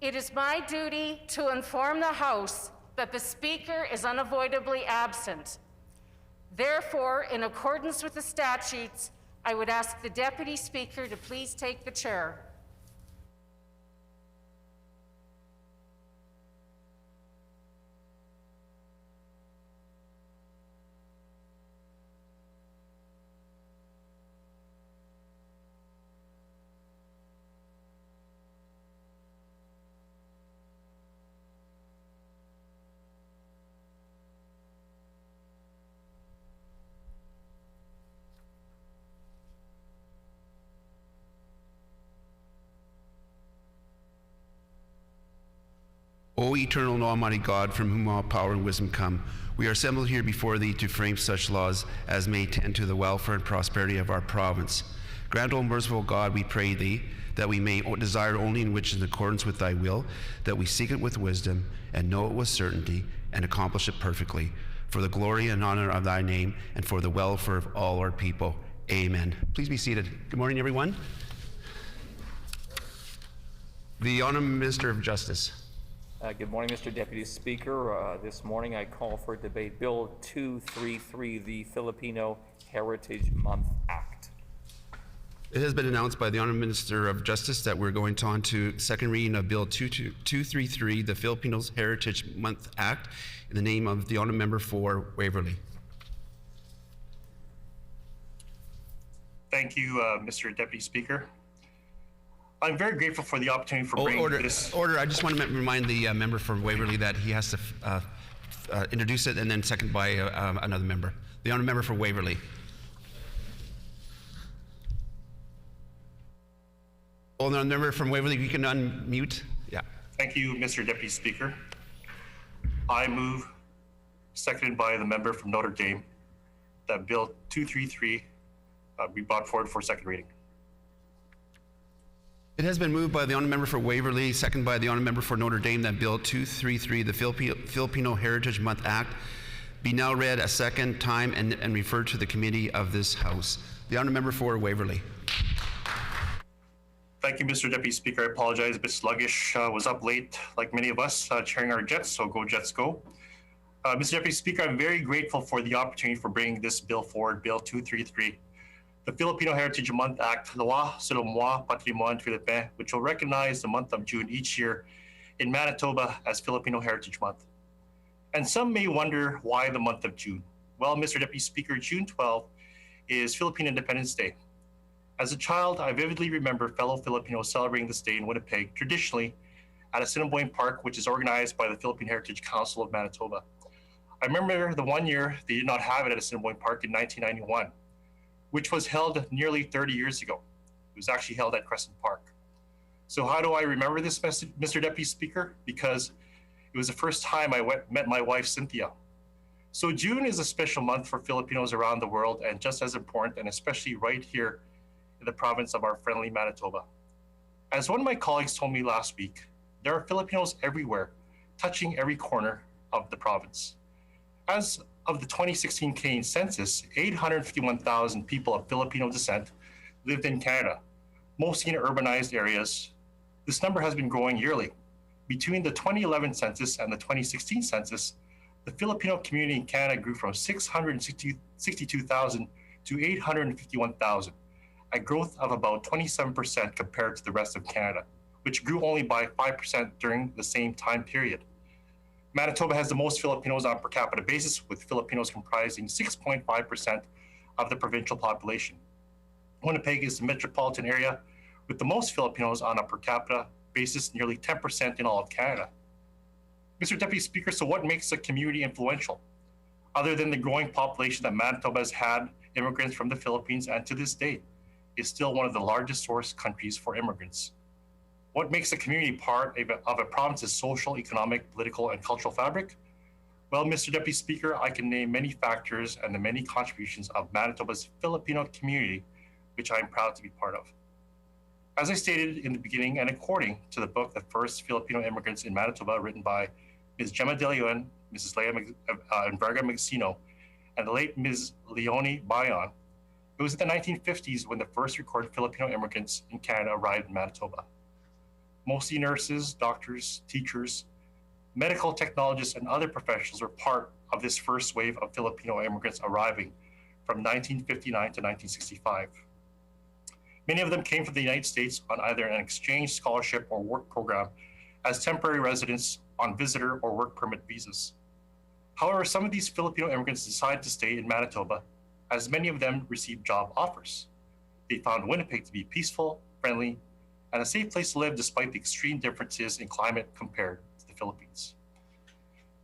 It is my duty to inform the House that the Speaker is unavoidably absent. Therefore, in accordance with the statutes, I would ask the Deputy Speaker to please take the chair. O eternal and almighty God, from whom all power and wisdom come, we are assembled here before thee to frame such laws as may tend to the welfare and prosperity of our province. Grant, O merciful God, we pray thee, that we may desire only in which is in accordance with thy will, that we seek it with wisdom, and know it with certainty, and accomplish it perfectly, for the glory and honor of thy name, and for the welfare of all our people. Amen. Please be seated. Good morning, everyone. The Honourable Minister of Justice. Good morning, Mr. Deputy Speaker. This morning I call for debate Bill 233, the Filipino Heritage Month Act. It has been announced by the Honourable Minister of Justice that we're going on to second reading of Bill 233, the Filipinos Heritage Month Act, in the name of the Honourable Member for Waverley. Thank you, Mr. Deputy Speaker. I'm very grateful for the opportunity for bringing this. Order. I just want to remind the member from Waverley that he has to introduce it and then second by another member. The Honourable Member for Waverley. Honourable Member from Waverley, you can unmute. Yeah. Thank you, Mr. Deputy Speaker. I move, seconded by the member from Notre Dame, that Bill 233 be brought forward for second reading. It has been moved by the Honourable Member for Waverley, second by the Honourable Member for Notre Dame, that Bill 233, the Filipino Heritage Month Act, be now read a second time and referred to the committee of this House. The Honourable Member for Waverley. Thank you, Mr. Deputy Speaker. I apologize, a bit sluggish. Was up late, like many of us, cheering our Jets, so go Jets go. Mr. Deputy Speaker, I'm very grateful for the opportunity for bringing this bill forward, Bill 233. The Filipino Heritage Month Act, Loi sur le mois patrimoine philippin, which will recognize the month of June each year in Manitoba as Filipino Heritage Month. And some may wonder why the month of June. Well, Mr. Deputy Speaker, June 12 is Philippine Independence Day. As a child, I vividly remember fellow Filipinos celebrating this day in Winnipeg, traditionally at Assiniboine Park, which is organized by the Philippine Heritage Council of Manitoba. I remember the one year they did not have it at Assiniboine Park in 1991. Which was held nearly 30 years ago. It was actually held at Crescent Park. So how do I remember this, Mr. Deputy Speaker? Because it was the first time I met my wife, Cynthia. So June is a special month for Filipinos around the world and just as important, and especially right here in the province of our friendly Manitoba. As one of my colleagues told me last week, there are Filipinos everywhere, touching every corner of the province. As of the 2016 Canadian census, 851,000 people of Filipino descent lived in Canada, mostly in urbanized areas. This number has been growing yearly. Between the 2011 census and the 2016 census, the Filipino community in Canada grew from 662,000 to 851,000, a growth of about 27% compared to the rest of Canada, which grew only by 5% during the same time period. Manitoba has the most Filipinos on a per capita basis, with Filipinos comprising 6.5% of the provincial population. Winnipeg is the metropolitan area with the most Filipinos on a per capita basis, nearly 10% in all of Canada. Mr. Deputy Speaker, so what makes a community influential? Other than the growing population that Manitoba has had immigrants from the Philippines, and to this day is still one of the largest source countries for immigrants. What makes a community part of a province's social, economic, political, and cultural fabric? Well, Mr. Deputy Speaker, I can name many factors and the many contributions of Manitoba's Filipino community, which I am proud to be part of. As I stated in the beginning, and according to the book, The First Filipino Immigrants in Manitoba, written by Ms. Gemma De Leon, Mrs. Leia Verga Magsino, and the late Ms. Leonie Bayon, it was in the 1950s when the first recorded Filipino immigrants in Canada arrived in Manitoba. Mostly nurses, doctors, teachers, medical technologists, and other professionals were part of this first wave of Filipino immigrants arriving from 1959 to 1965. Many of them came from the United States on either an exchange, scholarship, or work program as temporary residents on visitor or work permit visas. However, some of these Filipino immigrants decided to stay in Manitoba, as many of them received job offers. They found Winnipeg to be peaceful, friendly, and a safe place to live despite the extreme differences in climate compared to the Philippines.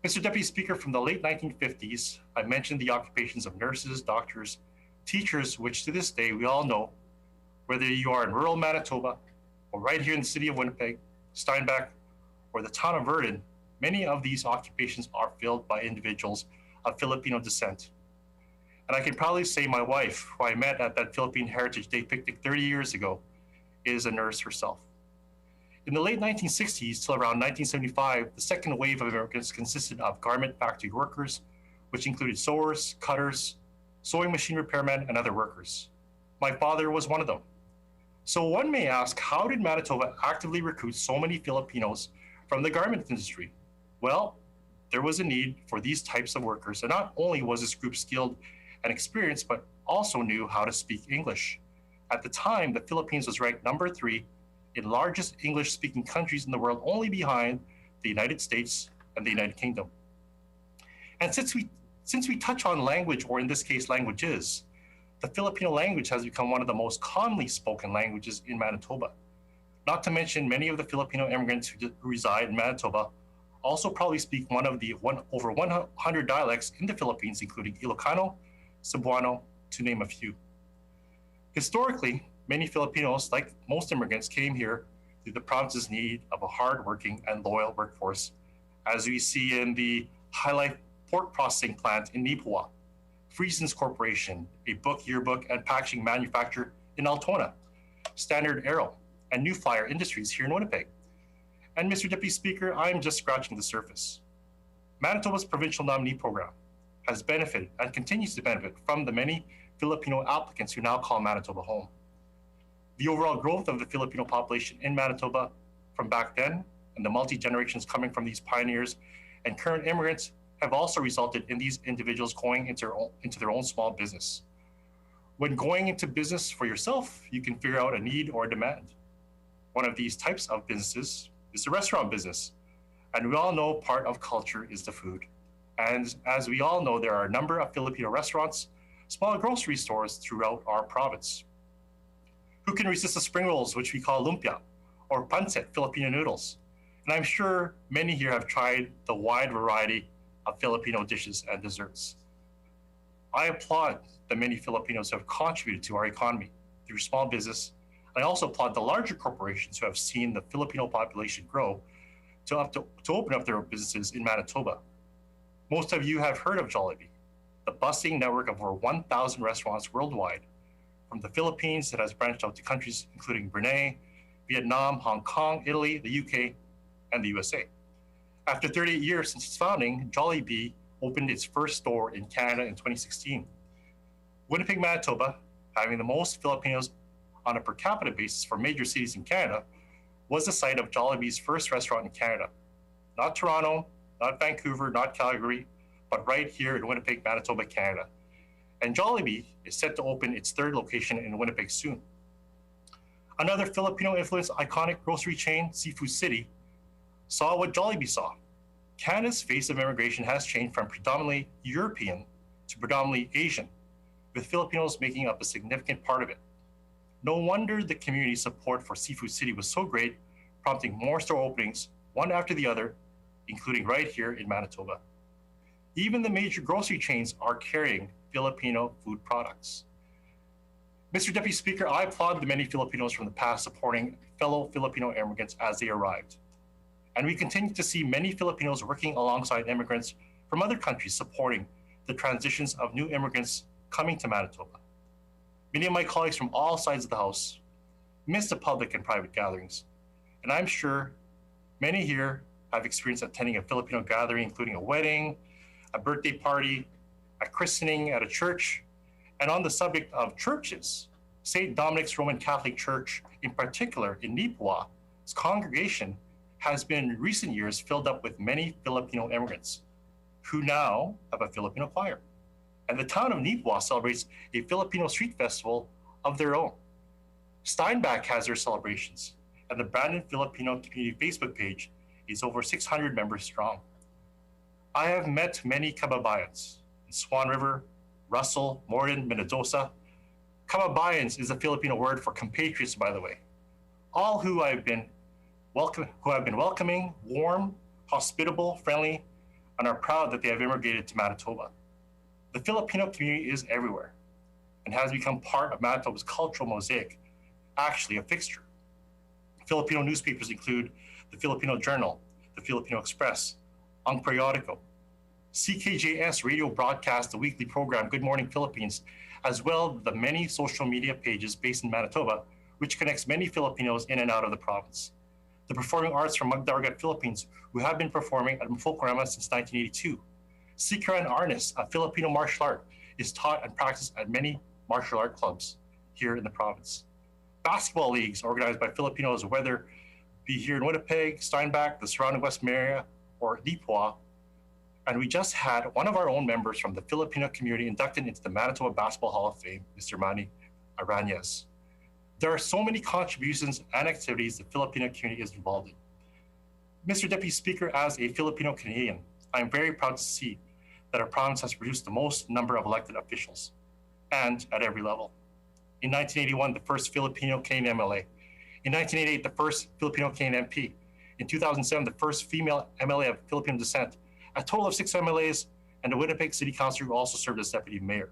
Mr. Deputy Speaker, from the late 1950s, I mentioned the occupations of nurses, doctors, teachers, which to this day we all know, whether you are in rural Manitoba or right here in the city of Winnipeg, Steinbach, or the town of Virden, many of these occupations are filled by individuals of Filipino descent. And I can proudly say my wife, who I met at that Philippine Heritage Day picnic 30 years ago, is a nurse herself. In the late 1960s till around 1975, the second wave of immigrants consisted of garment factory workers, which included sewers, cutters, sewing machine repairmen, and other workers. My father was one of them. So one may ask, how did Manitoba actively recruit so many Filipinos from the garment industry? Well, there was a need for these types of workers, and not only was this group skilled and experienced, but also knew how to speak English. At the time, the Philippines was ranked number 3 in largest English-speaking countries in the world, only behind the United States and the United Kingdom. And since we touch on language, or in this case, languages, the Filipino language has become one of the most commonly spoken languages in Manitoba. Not to mention, many of the Filipino immigrants who reside in Manitoba also probably speak one of the over 100 dialects in the Philippines, including Ilocano, Cebuano, to name a few. Historically, many Filipinos, like most immigrants, came here through the province's need of a hardworking and loyal workforce, as we see in the High Life pork processing plant in Nipua, Friesens Corporation, a book, yearbook, and packaging manufacturer in Altona, Standard Aero, and New Flyer Industries here in Winnipeg. And Mr. Deputy Speaker, I'm just scratching the surface. Manitoba's provincial nominee program has benefited and continues to benefit from the many Filipino applicants who now call Manitoba home. The overall growth of the Filipino population in Manitoba from back then, and the multi-generations coming from these pioneers and current immigrants, have also resulted in these individuals going into their own small business. When going into business for yourself, you can figure out a need or a demand. One of these types of businesses is the restaurant business. And we all know part of culture is the food. And as we all know, there are a number of Filipino restaurants, small grocery stores throughout our province. Who can resist the spring rolls, which we call lumpia, or pancit, Filipino noodles? And I'm sure many here have tried the wide variety of Filipino dishes and desserts. I applaud the many Filipinos who have contributed to our economy through small business. I also applaud the larger corporations who have seen the Filipino population grow to open up their businesses in Manitoba. Most of you have heard of Jollibee, the bustling network of over 1,000 restaurants worldwide, from the Philippines that has branched out to countries including Brunei, Vietnam, Hong Kong, Italy, the UK, and the USA. After 38 years since its founding, Jollibee opened its first store in Canada in 2016. Winnipeg, Manitoba, having the most Filipinos on a per capita basis for major cities in Canada, was the site of Jollibee's first restaurant in Canada. Not Toronto, not Vancouver, not Calgary, but right here in Winnipeg, Manitoba, Canada. And Jollibee is set to open its third location in Winnipeg soon. Another Filipino-influenced iconic grocery chain, Seafood City, saw what Jollibee saw. Canada's face of immigration has changed from predominantly European to predominantly Asian, with Filipinos making up a significant part of it. No wonder the community support for Seafood City was so great, prompting more store openings, one after the other, including right here in Manitoba. Even the major grocery chains are carrying Filipino food products. Mr. Deputy Speaker, I applaud the many Filipinos from the past supporting fellow Filipino immigrants as they arrived. And we continue to see many Filipinos working alongside immigrants from other countries supporting the transitions of new immigrants coming to Manitoba. Many of my colleagues from all sides of the House miss the public and private gatherings, and I'm sure many here have experienced attending a Filipino gathering, including a wedding, a birthday party, a christening at a church. And on the subject of churches, St. Dominic's Roman Catholic Church, in particular in Nipua, congregation has been in recent years filled up with many Filipino immigrants who now have a Filipino choir. And the town of Nipua celebrates a Filipino street festival of their own. Steinbach has their celebrations, and the Brandon Filipino Community Facebook page is over 600 members strong. I have met many kababayans in Swan River, Russell, Morden, Mendoza. Kababayans is a Filipino word for compatriots, by the way. All who have been welcoming, warm, hospitable, friendly, and are proud that they have immigrated to Manitoba. The Filipino community is everywhere and has become part of Manitoba's cultural mosaic, actually a fixture. Filipino newspapers include the Filipino Journal, the Filipino Express, Ang Periodico. CKJS radio broadcasts the weekly program Good Morning Philippines, as well as the many social media pages based in Manitoba, which connects many Filipinos in and out of the province. The performing arts from Magdaragat Philippines, who have been performing at Mfolkorama since 1982. Sikaran Arnis, a Filipino martial art, is taught and practiced at many martial art clubs here in the province. Basketball leagues organized by Filipinos, whether be here in Winnipeg, Steinbach, the surrounding Western area, or Nipua. And we just had one of our own members from the Filipino community inducted into the Manitoba Basketball Hall of Fame, Mr. Manny Aranez. There are so many contributions and activities the Filipino community is involved in. Mr. Deputy Speaker, as a Filipino Canadian, I am very proud to see that our province has produced the most number of elected officials, and at every level. In 1981, the first Filipino Canadian MLA. In 1988, the first Filipino Canadian MP. In 2007, the first female MLA of Filipino descent. A total of 6 MLAs, and the Winnipeg City Councilor who also served as Deputy Mayor.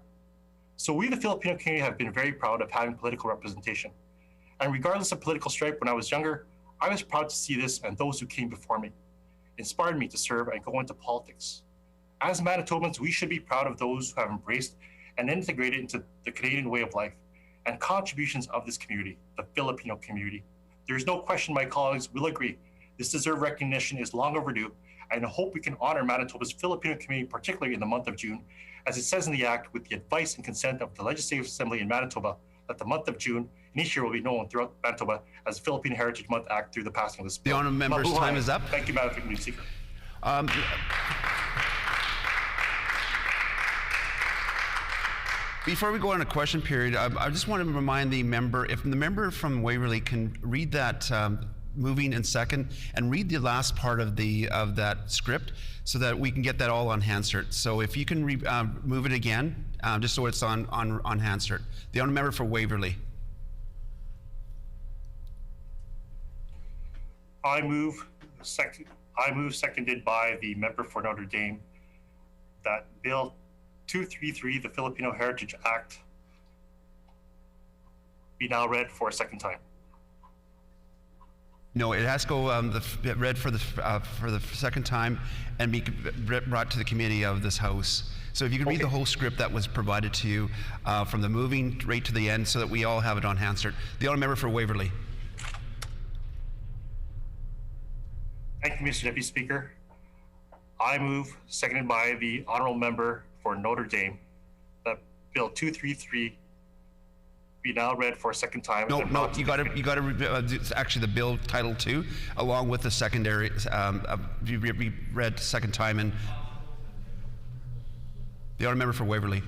So we, the Filipino community, have been very proud of having political representation. And regardless of political stripe, when I was younger, I was proud to see this and those who came before me inspired me to serve and go into politics. As Manitobans, we should be proud of those who have embraced and integrated into the Canadian way of life and contributions of this community, the Filipino community. There's no question my colleagues will agree this deserved recognition is long overdue, and I hope we can honor Manitoba's Filipino community, particularly in the month of June, as it says in the Act, with the advice and consent of the Legislative Assembly in Manitoba, that the month of June in each year will be known throughout Manitoba as the Filipino Heritage Month Act through the passing of this bill. The honourable member's time is up. Thank you, Madam Community Speaker. Before we go on a question period, I just want to remind the member, if the member from Waverley can read that moving in second and read the last part of that script so that we can get that all on Hansard. So if you can move it again, just so it's on Hansard. The honourable member for Waverley. I move seconded by the member for Notre Dame that Bill 233, the Filipino Heritage Act, be now read for a second time. No, it has to go read for the second time and be brought to the committee of this House. So if you can read the whole script that was provided to you from the moving right to the end so that we all have it on Hansard. The honourable member for Waverley. Thank you, Mr. Deputy Speaker. I move, seconded by the honourable member for Notre Dame, that Bill 233 be now read for a second time. No, you got to actually the bill title 2, along with the secondary, be read second time. And the honourable member for Waverley.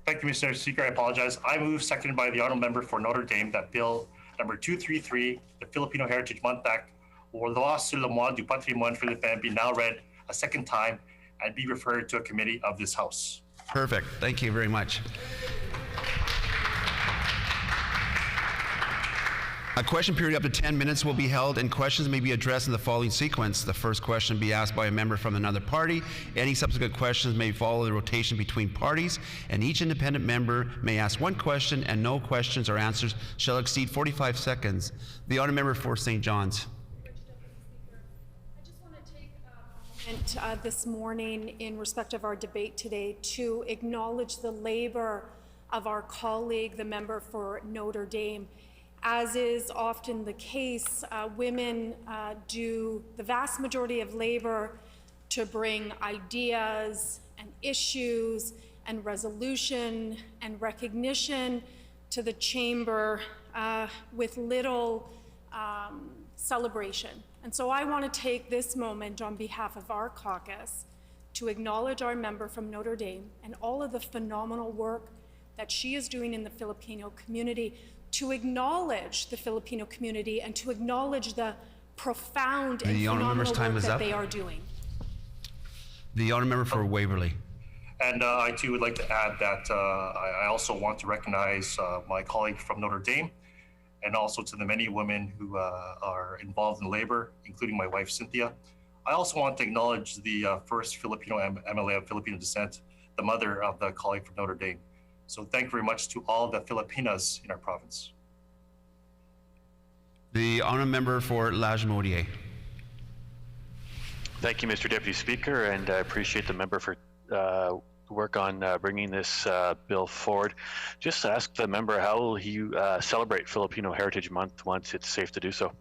Thank you, Mr. Speaker. I apologize. I move, seconded by the honourable member for Notre Dame, that Bill number 233, the Filipino Heritage Month Act, or Loi sur le mois du patrimoine philippin, be now read a second time and be referred to a committee of this House. Perfect. Thank you very much. A question period up to 10 minutes will be held, and questions may be addressed in the following sequence. The first question be asked by a member from another party. Any subsequent questions may follow the rotation between parties, and each independent member may ask one question, and no questions or answers shall exceed 45 seconds. The honourable member for St. John's. This morning, in respect of our debate today, to acknowledge the labor of our colleague, the member for Notre Dame. As is often the case, women do the vast majority of labor to bring ideas and issues and resolution and recognition to the chamber with little celebration. And so I want to take this moment on behalf of our caucus to acknowledge our member from Notre Dame and all of the phenomenal work that she is doing in the Filipino community, to acknowledge the Filipino community and to acknowledge the profound and phenomenal work that they are doing. The honour member for Waverley. And I too would like to add that I also want to recognize my colleague from Notre Dame, and also to the many women who are involved in labor, including my wife, Cynthia. I also want to acknowledge the first Filipino MLA of Filipino descent, the mother of the colleague from Notre Dame. So thank you very much to all the Filipinas in our province. The honour member for Lagimodiere. Thank you, Mr. Deputy Speaker, and I appreciate the member for work on bringing this bill forward. Just to ask the member, how will you celebrate Filipino Heritage Month once it's safe to do so?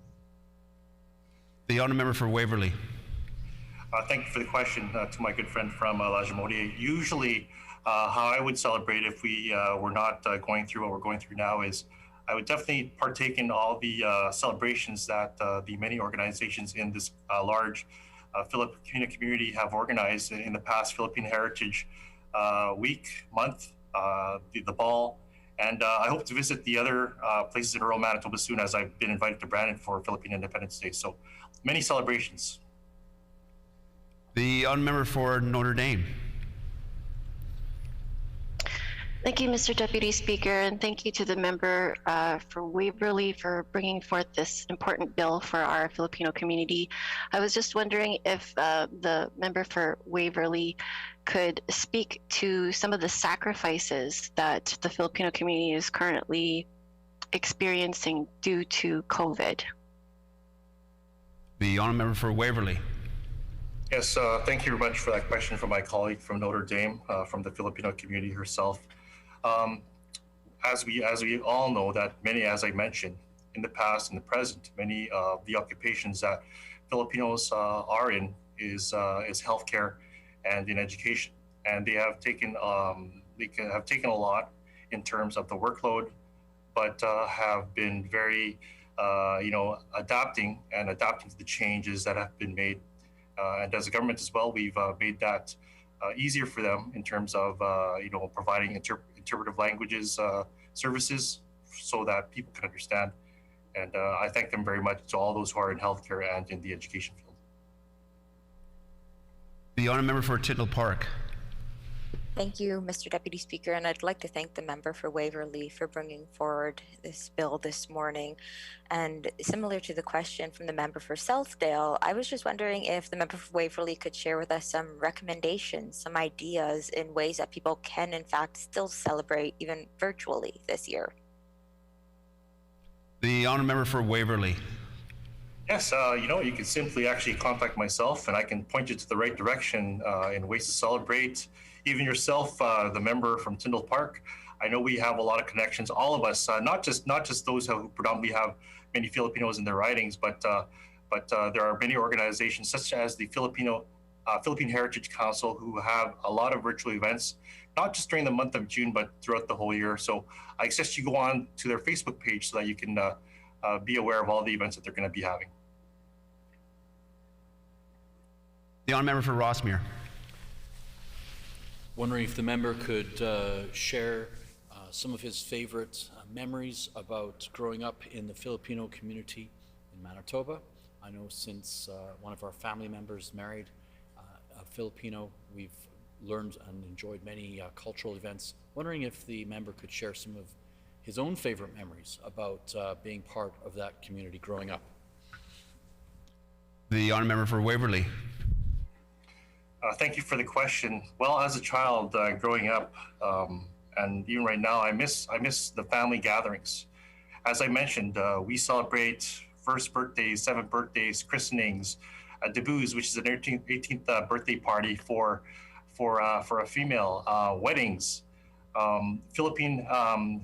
The honour member for Waverley. Thank you for the question to my good friend from Lagimodiere. Usually, how I would celebrate if we were not going through what we're going through now is I would definitely partake in all the celebrations that the many organizations in this large Filipino community have organized in the past. Philippine Heritage Week, month, the ball, and I hope to visit the other places in rural Manitoba soon, as I've been invited to Brandon for Philippine Independence Day. So many celebrations. The honour member for Notre Dame. Thank you, Mr. Deputy Speaker, and thank you to the member for Waverley for bringing forth this important bill for our Filipino community. I was just wondering if the member for Waverley could speak to some of the sacrifices that the Filipino community is currently experiencing due to COVID. The honour member for Waverley. Yes, thank you very much for that question from my colleague from Notre Dame, from the Filipino community herself. As we all know that many, as I mentioned, in the past and the present, many of the occupations that Filipinos are in is healthcare and in education, and they have taken a lot in terms of the workload, but have been very adapting to the changes that have been made, and as a government as well, we've made that easier for them in terms of providing interpretive languages services so that people can understand. And I thank them very much to all those who are in healthcare and in the education field. The honour member for Tyndall Park. Thank you, Mr. Deputy Speaker, and I'd like to thank the member for Waverley for bringing forward this bill this morning. And similar to the question from the member for Southdale, I was just wondering if the member for Waverley could share with us some recommendations, some ideas in ways that people can, in fact, still celebrate even virtually this year. The honour member for Waverley. Yes, you can simply actually contact myself, and I can point you to the right direction in ways to celebrate. Even yourself, the member from Tyndall Park, I know we have a lot of connections, all of us, not just those who predominantly have many Filipinos in their ridings, but there are many organizations such as the Philippine Heritage Council who have a lot of virtual events, not just during the month of June, but throughout the whole year. So I suggest you go on to their Facebook page so that you can be aware of all the events that they're going to be having. The honour member for Rossmere. Wondering if the member could share some of his favorite memories about growing up in the Filipino community in Manitoba. I know since one of our family members married a Filipino, we've learned and enjoyed many cultural events. Wondering if the member could share some of his own favorite memories about being part of that community growing up. The honour member for Waverley. Thank you for the question. Well, as a child growing up, and even right now, I miss the family gatherings. As I mentioned, we celebrate first birthdays, 7th birthdays, christenings, debuts, which is an 18th birthday party for a female, weddings, Philippine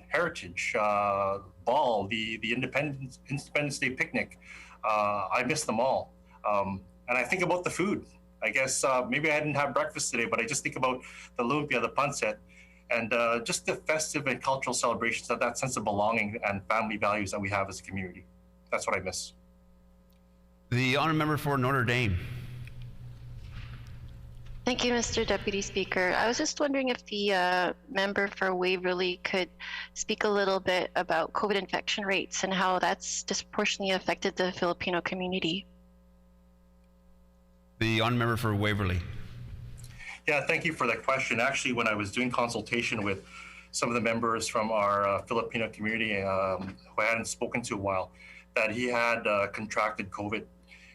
Heritage Ball, the Independence Day picnic. I miss them all, and I think about the food. I guess maybe I didn't have breakfast today, but I just think about the lumpia, the pancit, and just the festive and cultural celebrations, that sense of belonging and family values that we have as a community. That's what I miss. The honourable member for Notre Dame. Thank you, Mr. Deputy Speaker. I was just wondering if the member for Waverley could speak a little bit about COVID infection rates and how that's disproportionately affected the Filipino community. The honourable member for Waverley. Yeah, thank you for that question. Actually, when I was doing consultation with some of the members from our Filipino community who I hadn't spoken to a while, that he had contracted COVID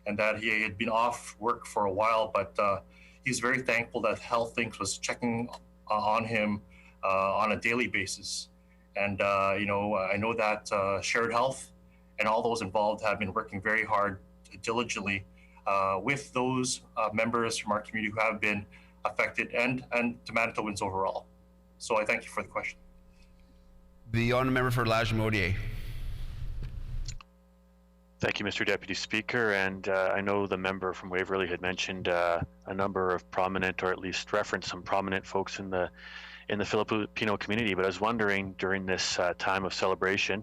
and that he had been off work for a while, but he's very thankful that Health Inc. was checking on him on a daily basis. And, I know that Shared Health and all those involved have been working very hard, diligently, with those members from our community who have been affected and to Manitobans overall. So I thank you for the question. The honourable member for Lagimodiere. Thank you, Mr. Deputy Speaker. And I know the member from Waverley had mentioned a number of prominent, or at least referenced some prominent folks in the Filipino community. But I was wondering, during this time of celebration,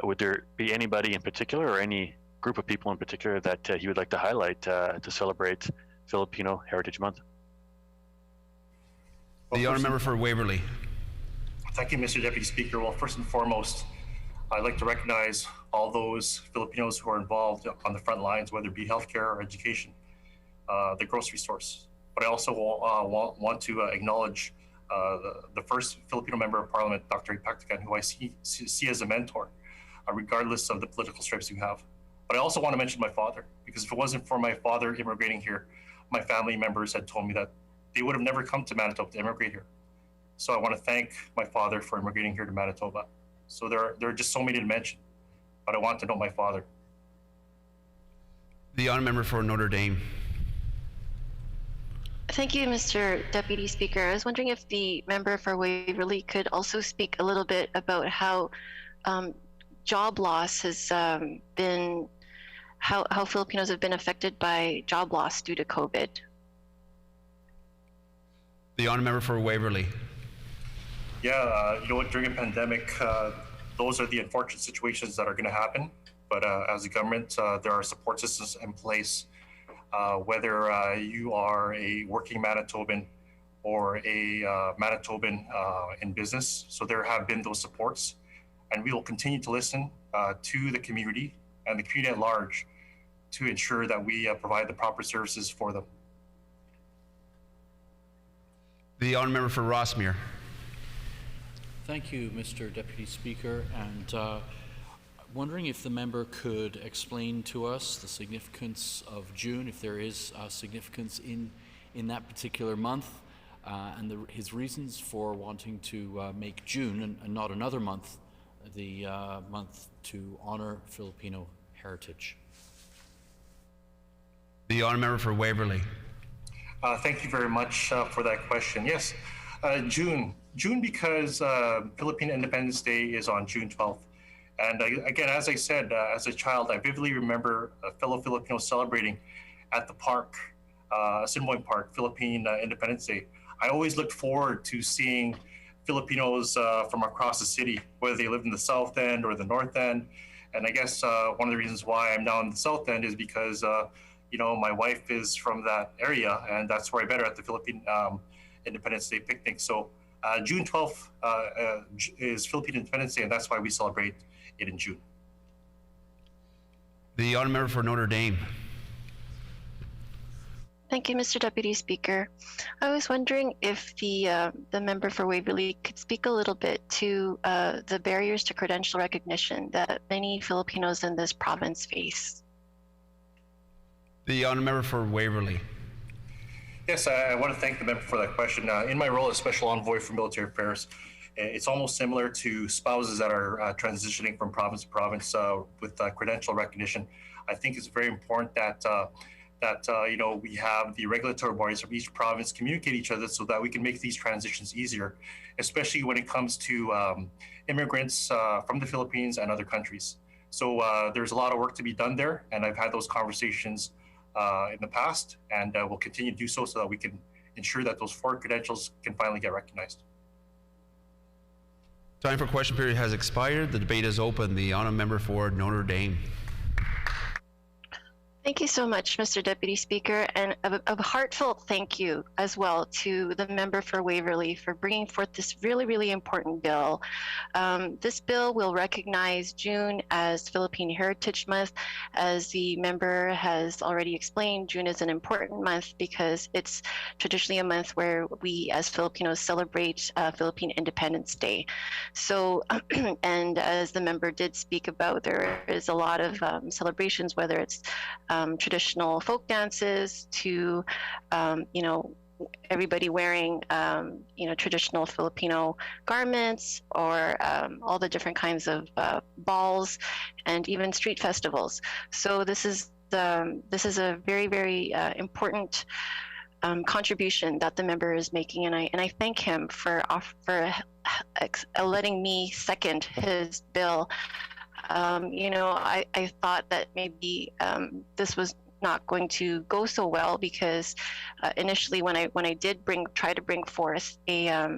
would there be anybody in particular, or any group of people in particular, that he would like to highlight to celebrate Filipino Heritage Month? The honourable member for Waverley. Thank you, Mr. Deputy Speaker. Well, first and foremost, I'd like to recognize all those Filipinos who are involved on the front lines, whether it be healthcare or education, the grocery stores. But I also want to acknowledge the first Filipino member of Parliament, Dr. Ipactacan, who I see as a mentor, regardless of the political stripes you have. But I also want to mention my father, because if it wasn't for my father immigrating here, my family members had told me that they would have never come to Manitoba to immigrate here. So I want to thank my father for immigrating here to Manitoba. So there are just so many to mention, but I want to know my father. The honourable member for Notre Dame. Thank you, Mr. Deputy Speaker. I was wondering if the member for Waverley could also speak a little bit about how job loss has been, how Filipinos have been affected by job loss due to COVID. The honourable member for Waverley. Yeah, during a pandemic, those are the unfortunate situations that are going to happen. But as a government, there are support systems in place, whether you are a working Manitoban or a Manitoban in business. So there have been those supports, and we will continue to listen to the community and the community at large to ensure that we provide the proper services for them. The honourable member for Rossmere. Thank you, Mr. Deputy Speaker, and wondering if the member could explain to us the significance of June, if there is significance in that particular month, and his reasons for wanting to make June and not another month the month to honor Filipino heritage. The honourable member for Waverley. Thank you very much for that question. Yes, June because Philippine Independence Day is on June 12th. And again, as I said, as a child, I vividly remember fellow Filipinos celebrating at the park, Sinboy Park, Philippine Independence Day. I always looked forward to seeing Filipinos from across the city, whether they lived in the South End or the North End. And I guess one of the reasons why I'm down in the South End is because my wife is from that area, and that's where I met her at the Philippine Independence Day picnic. So June 12th is Philippine Independence Day, and that's why we celebrate it in June. The honourable member for Notre Dame. Thank you, Mr. Deputy Speaker. I was wondering if the member for Waverley could speak a little bit to the barriers to credential recognition that many Filipinos in this province face. The honourable member for Waverley. Yes, I want to thank the member for that question. In my role as Special Envoy for Military Affairs, it's almost similar to spouses that are transitioning from province to province with credential recognition. I think it's very important that we have the regulatory bodies of each province communicate each other so that we can make these transitions easier, especially when it comes to immigrants from the Philippines and other countries. So there's a lot of work to be done there, and I've had those conversations in the past, and we'll continue to do so that we can ensure that those foreign credentials can finally get recognized. Time for question period has expired. The debate is open. The honourable member for Notre Dame. Thank you so much, Mr. Deputy Speaker, and a heartfelt thank you as well to the member for Waverley for bringing forth this really, really important bill. This bill will recognize June as Philippine Heritage Month. As the member has already explained, June is an important month because it's traditionally a month where we as Filipinos celebrate Philippine Independence Day. So, and as the member did speak about, there is a lot of celebrations, whether it's traditional folk dances to, everybody wearing, traditional Filipino garments, or all the different kinds of balls, and even street festivals. So this is a very, very important contribution that the member is making, and I thank him for letting me second his bill. I thought that maybe this was not going to go so well because initially when I did try to bring forth a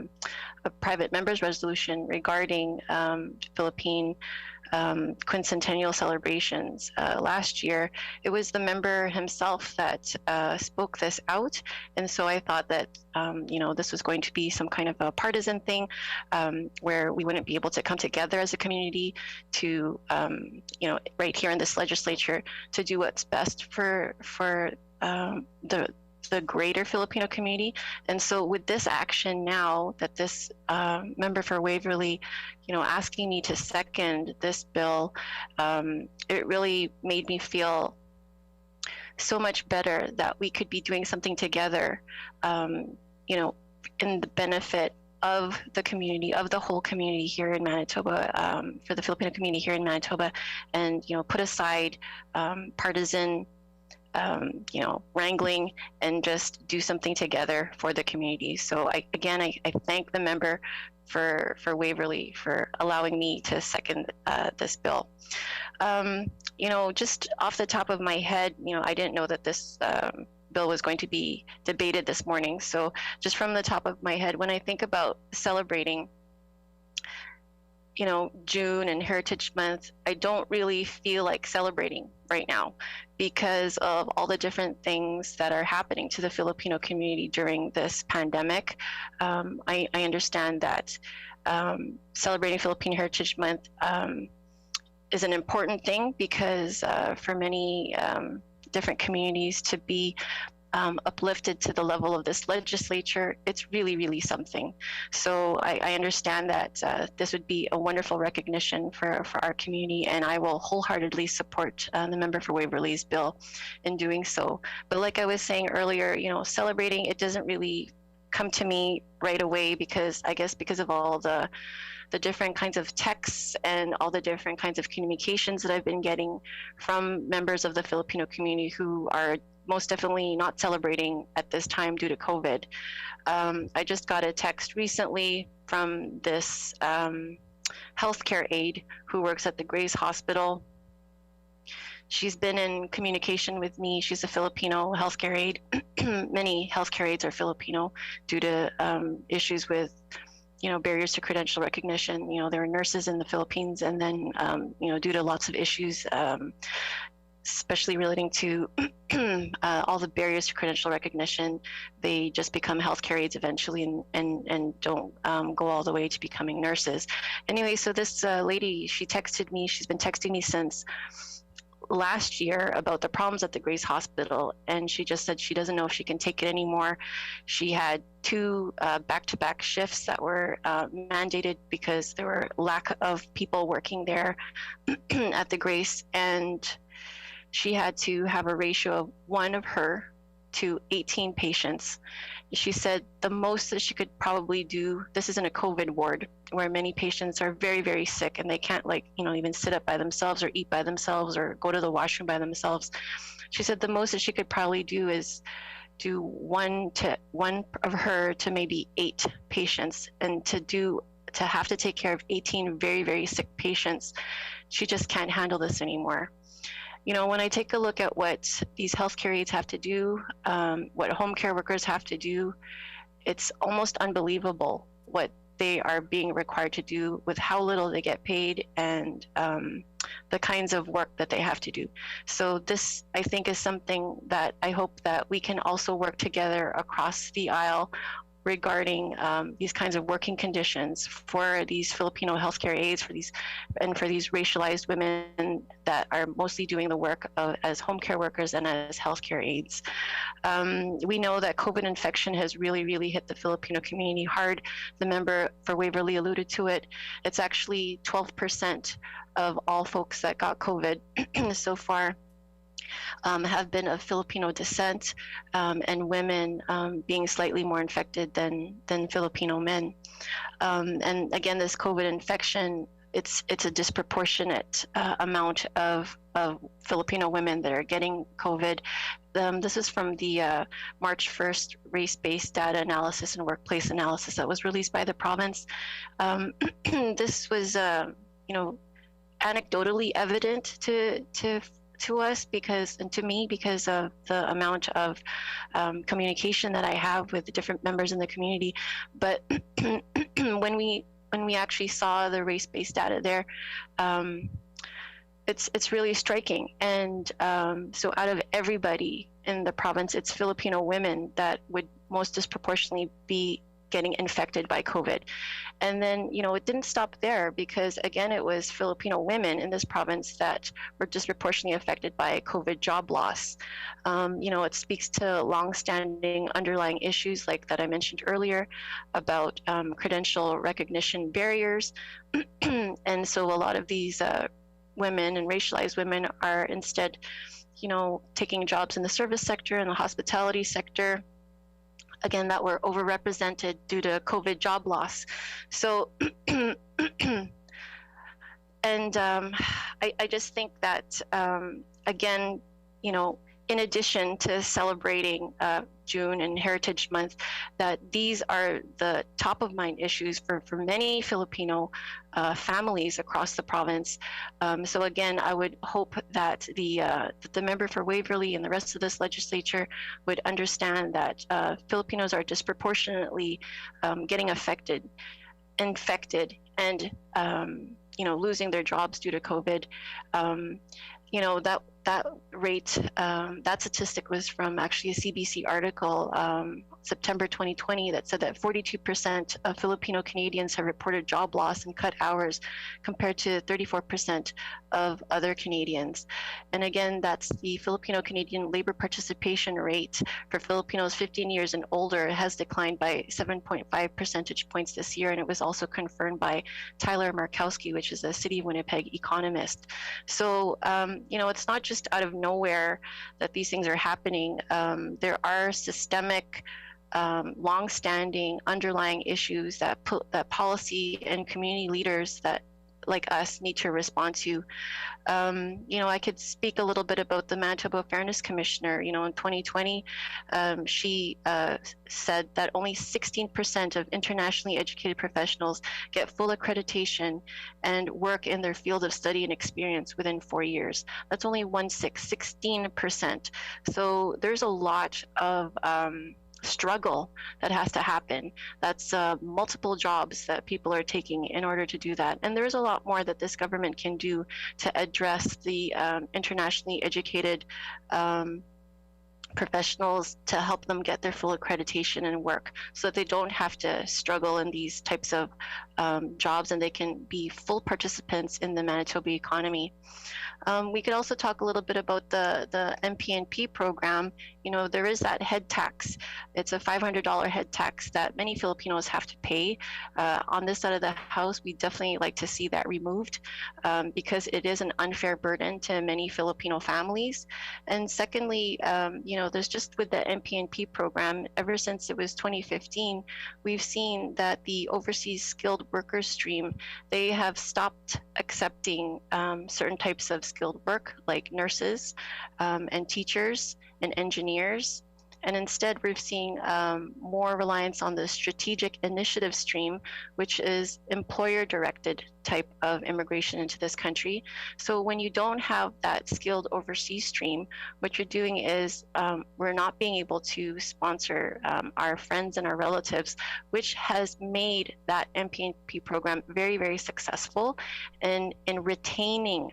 private members resolution regarding Philippine quincentennial celebrations last year, it was the member himself that spoke this out. And so I thought that, this was going to be some kind of a partisan thing where we wouldn't be able to come together as a community to, right here in this legislature to do what's best for the greater Filipino community. And so with this action now that this member for Waverley, asking me to second this bill, it really made me feel so much better that we could be doing something together, in the benefit of the community, of the whole community here in Manitoba, for the Filipino community here in Manitoba, and, put aside partisan wrangling and just do something together for the community. So I thank the member for Waverley for allowing me to second this bill. Just off the top of my head, I didn't know that this bill was going to be debated this morning. So just from the top of my head, when I think about celebrating June and Heritage Month, I don't really feel like celebrating right now because of all the different things that are happening to the Filipino community during this pandemic. I understand that celebrating Philippine Heritage Month is an important thing because for many different communities to be uplifted to the level of this legislature, it's really, really something. So I understand that this would be a wonderful recognition for our community, and I will wholeheartedly support the member for Waverley's bill in doing so. But like I was saying earlier, celebrating, it doesn't really come to me right away because of all the different kinds of texts and all the different kinds of communications that I've been getting from members of the Filipino community who are most definitely not celebrating at this time due to COVID. I just got a text recently from this healthcare aide who works at the Grace Hospital. She's been in communication with me. She's a Filipino healthcare aide. Many healthcare aides are Filipino due to issues with barriers to credential recognition. There are nurses in the Philippines, and then due to lots of issues, especially relating to all the barriers to credential recognition, they just become healthcare aides eventually and don't go all the way to becoming nurses. Anyway, so this lady, she texted me, she's been texting me since last year about the problems at the Grace Hospital, and she just said she doesn't know if she can take it anymore. She had 2 back-to-back shifts that were mandated because there were lack of people working there at the Grace, and she had to have a ratio of 1 of her to 18 patients. She said the most that she could probably do, this is in a COVID ward where many patients are very, very sick and they can't even sit up by themselves or eat by themselves or go to the washroom by themselves. She said the most that she could probably do is do 1 of her to maybe 8 patients, and to have to take care of 18 very, very sick patients, she just can't handle this anymore. When I take a look at what these healthcare aides have to do, what home care workers have to do, it's almost unbelievable what they are being required to do with how little they get paid and the kinds of work that they have to do. So this, I think, is something that I hope that we can also work together across the aisle regarding these kinds of working conditions for these Filipino healthcare aides, for these racialized women that are mostly doing the work as home care workers and as healthcare aides. We know that COVID infection has really hit the Filipino community hard. The member for Waverly alluded to it. It's actually 12% of all folks that got COVID so far have been of Filipino descent, and women being slightly more infected than Filipino men. And again, this COVID infection, it's a disproportionate amount of Filipino women that are getting COVID. This is from the March 1st race-based data analysis and workplace analysis that was released by the province. This was, anecdotally evident to us and to me because of the amount of communication that I have with the different members in the community. But when we actually saw the race-based data there, it's really striking. And so out of everybody in the province, it's Filipino women that would most disproportionately be getting infected by COVID. And then, it didn't stop there because, again, it was Filipino women in this province that were disproportionately affected by COVID job loss. It speaks to longstanding underlying issues like that I mentioned earlier about credential recognition barriers. And so a lot of these women and racialized women are instead, taking jobs in the service sector and the hospitality sector, again, that were overrepresented due to COVID job loss. So, and I just think that, again, in addition to celebrating June and Heritage Month, that these are the top of mind issues for many Filipino families across the province. So again, I would hope that the member for Waverly and the rest of this legislature would understand that Filipinos are disproportionately getting infected, and losing their jobs due to COVID. That rate, that statistic was from actually a CBC article, September 2020, that said that 42% of Filipino Canadians have reported job loss and cut hours compared to 34% of other Canadians. And again, that's the Filipino Canadian labor participation rate for Filipinos 15 years and older has declined by 7.5 percentage points this year. And it was also confirmed by Tyler Markowski, which is a City of Winnipeg economist. So, it's not just out of nowhere that these things are happening. There are systemic, long-standing underlying issues that policy and community leaders that like us need to respond to. I could speak a little bit about the Manitoba Fairness Commissioner. In 2020, she said that only 16% of internationally educated professionals get full accreditation and work in their field of study and experience within 4 years. That's only 16%. So there's a lot of struggle that has to happen. That's multiple jobs that people are taking in order to do that. And there's a lot more that this government can do to address the internationally educated professionals, to help them get their full accreditation and work so that they don't have to struggle in these types of jobs and they can be full participants in the Manitoba economy. We could also talk a little bit about the MPNP program. There is that head tax. It's a $500 head tax that many Filipinos have to pay. On this side of the house, we definitely like to see that removed because it is an unfair burden to many Filipino families. And secondly, there's just with the MPNP program, ever since it was 2015, we've seen that the overseas skilled workers stream, they have stopped accepting certain types of skilled work like nurses and teachers and engineers. And instead, we're seeing more reliance on the strategic initiative stream, which is employer-directed type of immigration into this country. So when you don't have that skilled overseas stream, what you're doing is we're not being able to sponsor our friends and our relatives, which has made that MPNP program very, very successful in retaining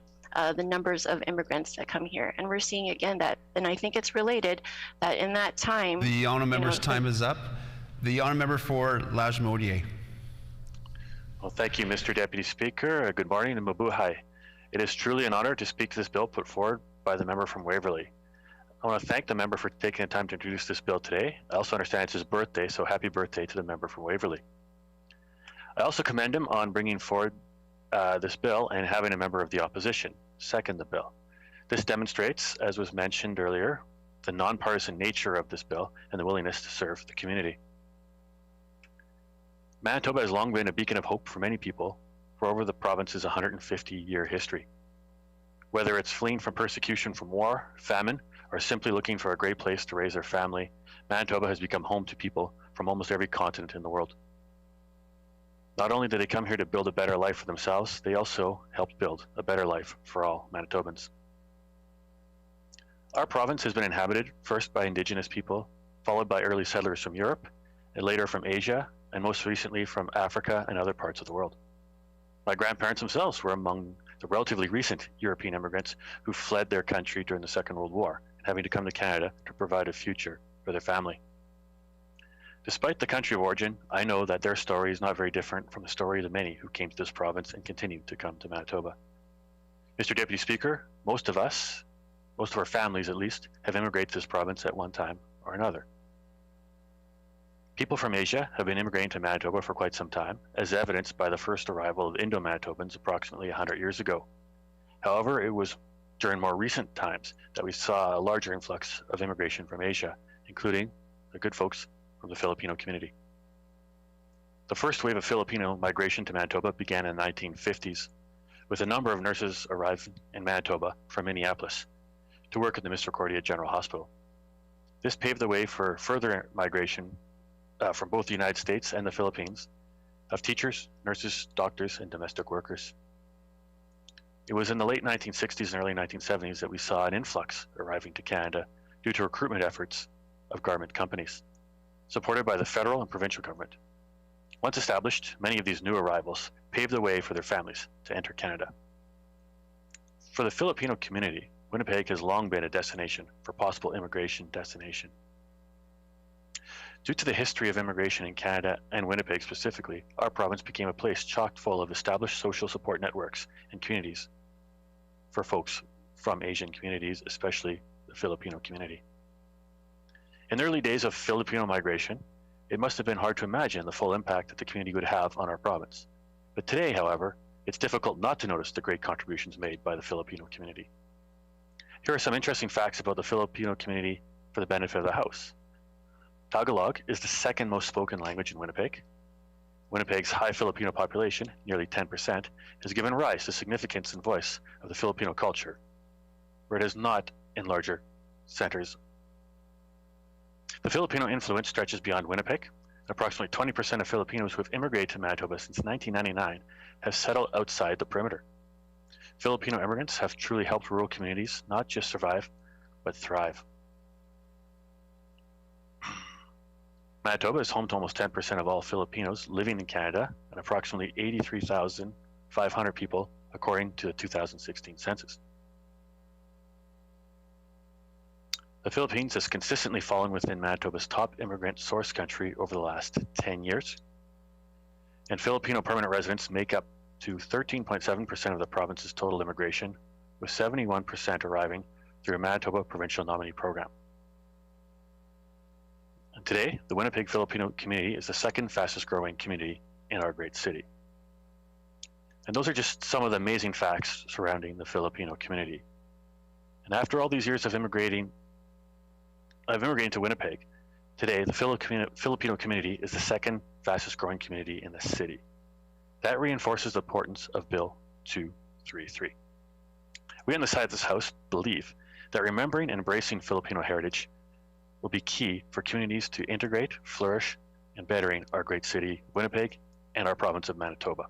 the numbers of immigrants that come here. And we're seeing again that, and I think it's related, that in that time— The honourable member's time is up. The honourable member for Lajmodier. Well, thank you, Mr. Deputy Speaker. Good morning and mabuhay. It is truly an honor to speak to this bill put forward by the member from Waverley. I want to thank the member for taking the time to introduce this bill today. I also understand it's his birthday, so happy birthday to the member from Waverley. I also commend him on bringing forward this bill and having a member of the opposition second the bill. This demonstrates, as was mentioned earlier, the nonpartisan nature of this bill and the willingness to serve the community. Manitoba has long been a beacon of hope for many people for over the province's 150-year history. Whether it's fleeing from persecution from war, famine, or simply looking for a great place to raise their family, Manitoba has become home to people from almost every continent in the world. Not only did they come here to build a better life for themselves, they also helped build a better life for all Manitobans. Our province has been inhabited first by Indigenous people, followed by early settlers from Europe, and later from Asia, and most recently from Africa and other parts of the world. My grandparents themselves were among the relatively recent European immigrants who fled their country during the Second World War, having to come to Canada to provide a future for their family. Despite the country of origin, I know that their story is not very different from the story of the many who came to this province and continue to come to Manitoba. Mr. Deputy Speaker, most of us, most of our families at least, have immigrated to this province at one time or another. People from Asia have been immigrating to Manitoba for quite some time, as evidenced by the first arrival of Indo-Manitobans approximately 100 years ago. However, it was during more recent times that we saw a larger influx of immigration from Asia, including the good folks from the Filipino community. The first wave of Filipino migration to Manitoba began in the 1950s, with a number of nurses arriving in Manitoba from Minneapolis to work at the Misericordia General Hospital. This paved the way for further migration from both the United States and the Philippines of teachers, nurses, doctors, and domestic workers. It was in the late 1960s and early 1970s that we saw an influx arriving to Canada due to recruitment efforts of garment companies, supported by the federal and provincial government. Once established, many of these new arrivals paved the way for their families to enter Canada. For the Filipino community, Winnipeg has long been a destination for possible immigration destination. Due to the history of immigration in Canada and Winnipeg specifically, our province became a place chock full of established social support networks and communities for folks from Asian communities, especially the Filipino community. In the early days of Filipino migration, it must have been hard to imagine the full impact that the community would have on our province. But today, however, it's difficult not to notice the great contributions made by the Filipino community. Here are some interesting facts about the Filipino community for the benefit of the House. Tagalog is the second most spoken language in Winnipeg. Winnipeg's high Filipino population, nearly 10%, has given rise to significance and voice of the Filipino culture, where it is not in larger centers. The Filipino influence stretches beyond Winnipeg. Approximately 20% of Filipinos who have immigrated to Manitoba since 1999 have settled outside the perimeter. Filipino immigrants have truly helped rural communities not just survive, but thrive. Manitoba is home to almost 10% of all Filipinos living in Canada, and approximately 83,500 people, according to the 2016 census. The Philippines has consistently fallen within Manitoba's top immigrant source country over the last 10 years, and Filipino permanent residents make up to 13.7% of the province's total immigration, with 71% arriving through a Manitoba Provincial Nominee Program. And today, the Winnipeg Filipino community is the second fastest growing community in our great city. And those are just some of the amazing facts surrounding the Filipino community. And after all these years of immigrating to Winnipeg, today the Filipino community is the second fastest growing community in the city. That reinforces the importance of Bill 233. We on the side of this House believe that remembering and embracing Filipino heritage will be key for communities to integrate, flourish, and bettering our great city, Winnipeg, and our province of Manitoba.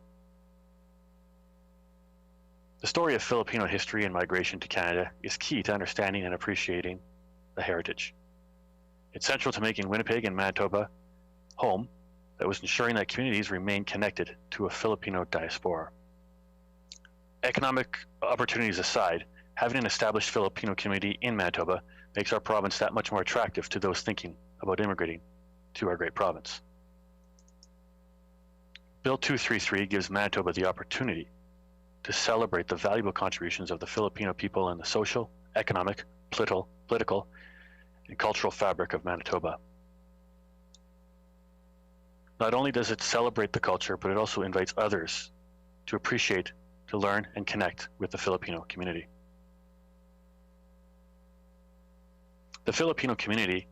The story of Filipino history and migration to Canada is key to understanding and appreciating the heritage. It's central to making Winnipeg and Manitoba home that was ensuring that communities remain connected to a Filipino diaspora. Economic opportunities aside, having an established Filipino community in Manitoba makes our province that much more attractive to those thinking about immigrating to our great province. Bill 233 gives Manitoba the opportunity to celebrate the valuable contributions of the Filipino people in the social, economic, political, and cultural fabric of Manitoba. Not only does it celebrate the culture, but it also invites others to appreciate, to learn, and connect with the Filipino community. The Filipino community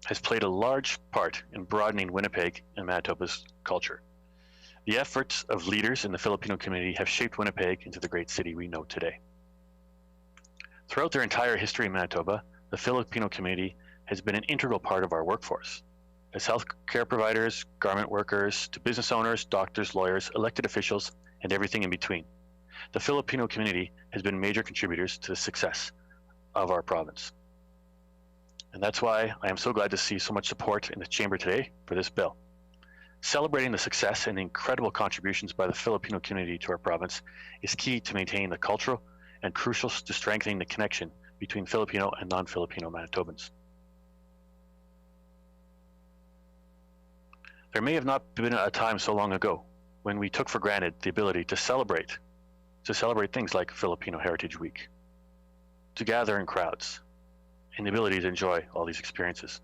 has played a large part in broadening Winnipeg and Manitoba's culture. The efforts of leaders in the Filipino community have shaped Winnipeg into the great city we know today. Throughout their entire history in Manitoba, the Filipino community has been an integral part of our workforce. As healthcare providers, garment workers, to business owners, doctors, lawyers, elected officials, and everything in between. The Filipino community has been major contributors to the success of our province. And that's why I am so glad to see so much support in the chamber today for this bill. Celebrating the success and the incredible contributions by the Filipino community to our province is key to maintaining the cultural and crucial to strengthening the connection between Filipino and non-Filipino Manitobans. There may have not been a time so long ago when we took for granted the ability to celebrate things like Filipino Heritage Week, to gather in crowds, and the ability to enjoy all these experiences.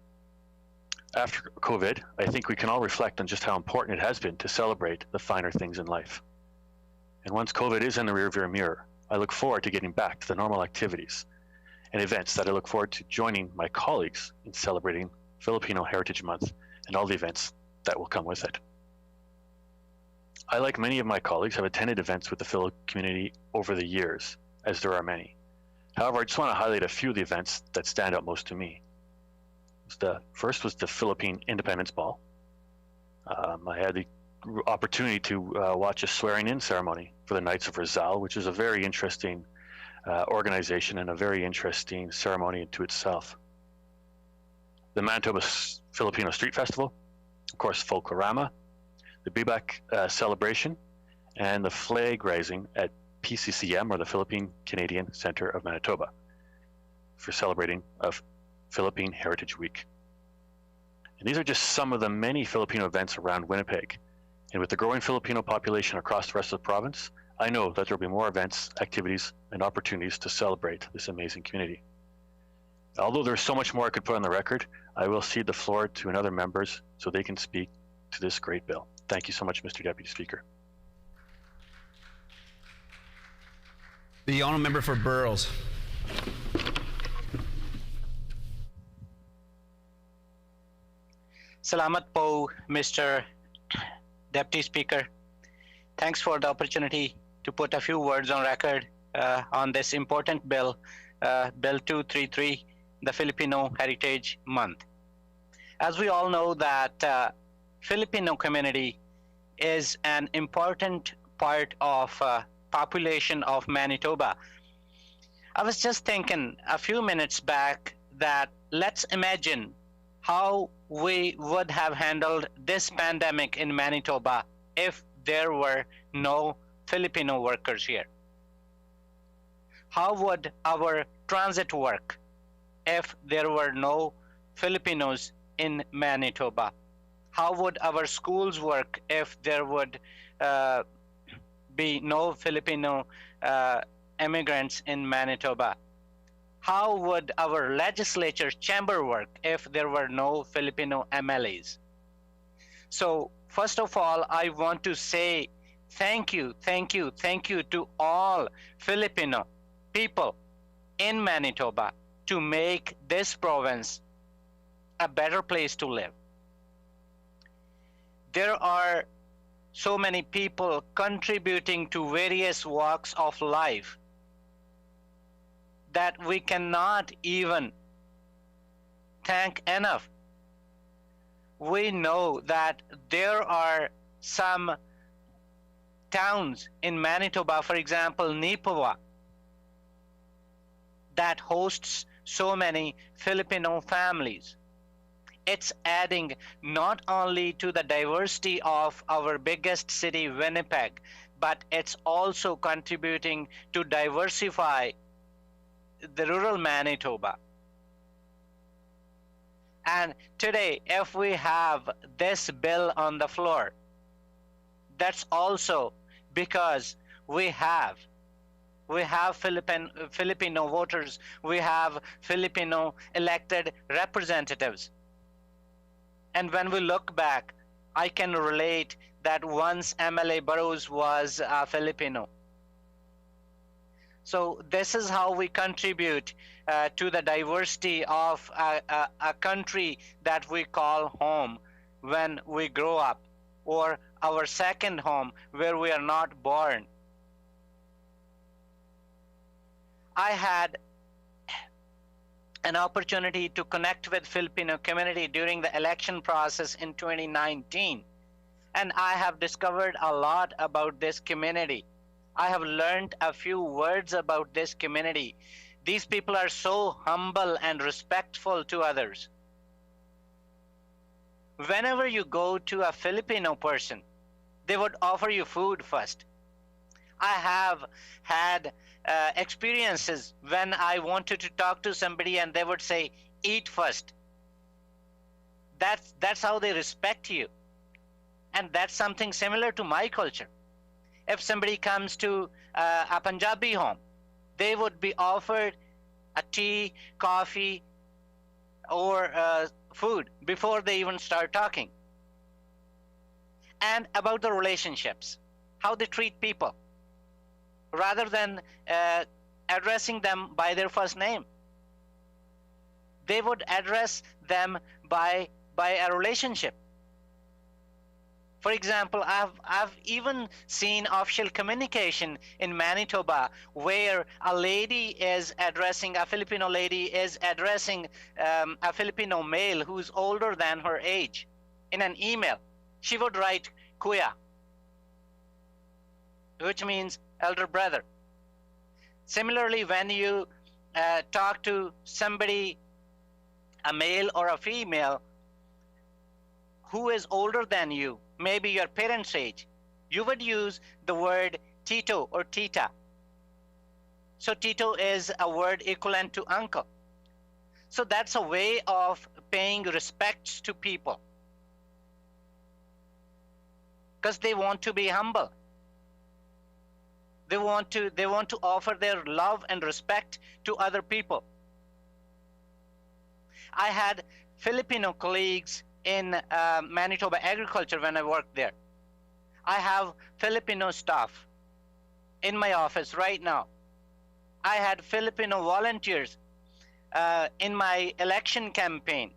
After COVID, I think we can all reflect on just how important it has been to celebrate the finer things in life. And once COVID is in the rearview mirror, I look forward to getting back to the normal activities and events that I look forward to joining my colleagues in celebrating Filipino Heritage Month and all the events that will come with it. I, like many of my colleagues, have attended events with the Filo community over the years, as there are many. However, I just want to highlight a few of the events that stand out most to me. The first was the Philippine Independence Ball. I had the opportunity to watch a swearing-in ceremony for the Knights of Rizal, which is a very interesting organization and a very interesting ceremony into itself. The Manitoba Filipino Street Festival, of course, Folklorama, the Bibak celebration, and the flag raising at PCCM, or the Philippine Canadian Center of Manitoba, for celebrating of Philippine Heritage Week. And these are just some of the many Filipino events around Winnipeg. And with the growing Filipino population across the rest of the province, I know that there will be more events, activities, and opportunities to celebrate this amazing community. Although there's so much more I could put on the record, I will cede the floor to another members so they can speak to this great bill. Thank you so much, Mr. Deputy Speaker. The honourable member for Burroughs. Salamat po, Mr. Deputy Speaker. Thanks for the opportunity to put a few words on record on this important bill, Bill 233, the Filipino Heritage Month. As we all know that Filipino community is an important part of population of Manitoba. I was just thinking a few minutes back that let's imagine how we would have handled this pandemic in Manitoba if there were no Filipino workers here. How would our transit work if there were no Filipinos in Manitoba? How would our schools work if there would be no Filipino immigrants in Manitoba? How would our legislature chamber work if there were no Filipino MLAs? So first of all, I want to say thank you to all Filipino people in Manitoba to make this province a better place to live. There are so many people contributing to various walks of life that we cannot even thank enough. We know that there are some towns in Manitoba, for example, Nipawa, that hosts so many Filipino families. It's adding not only to the diversity of our biggest city, Winnipeg, but it's also contributing to diversify the rural Manitoba. And today, if we have this bill on the floor, that's also because we have Filipino voters, we have Filipino elected representatives. And when we look back, I can relate that once MLA Burrows was a Filipino. So this is how we contribute to the diversity of a country that we call home when we grow up, or our second home where we are not born. I had an opportunity to connect with Filipino community during the election process in 2019. And I have discovered a lot about this community. I have learned a few words about this community. These people are so humble and respectful to others. Whenever you go to a Filipino person, they would offer you food first. I have had experiences when I wanted to talk to somebody and they would say, eat first. That's how they respect you. And that's something similar to my culture. If somebody comes to a Punjabi home, they would be offered a tea, coffee, or food before they even start talking. And about the relationships, how they treat people, rather than addressing them by their first name. They would address them by a relationship. For example, I've even seen official communication in Manitoba where a lady is addressing, a Filipino lady is addressing a Filipino male who's older than her age in an email. She would write Kuya, which means elder brother. Similarly, when you talk to somebody, a male or a female, who is older than you, maybe your parents' age, you would use the word Tito or Tita. So Tito is a word equivalent to uncle. So that's a way of paying respects to people, because they want to be humble. They want to offer their love and respect to other people. I had Filipino colleagues in Manitoba agriculture when I worked there. I have Filipino staff in my office right now. I had Filipino volunteers in my election campaign.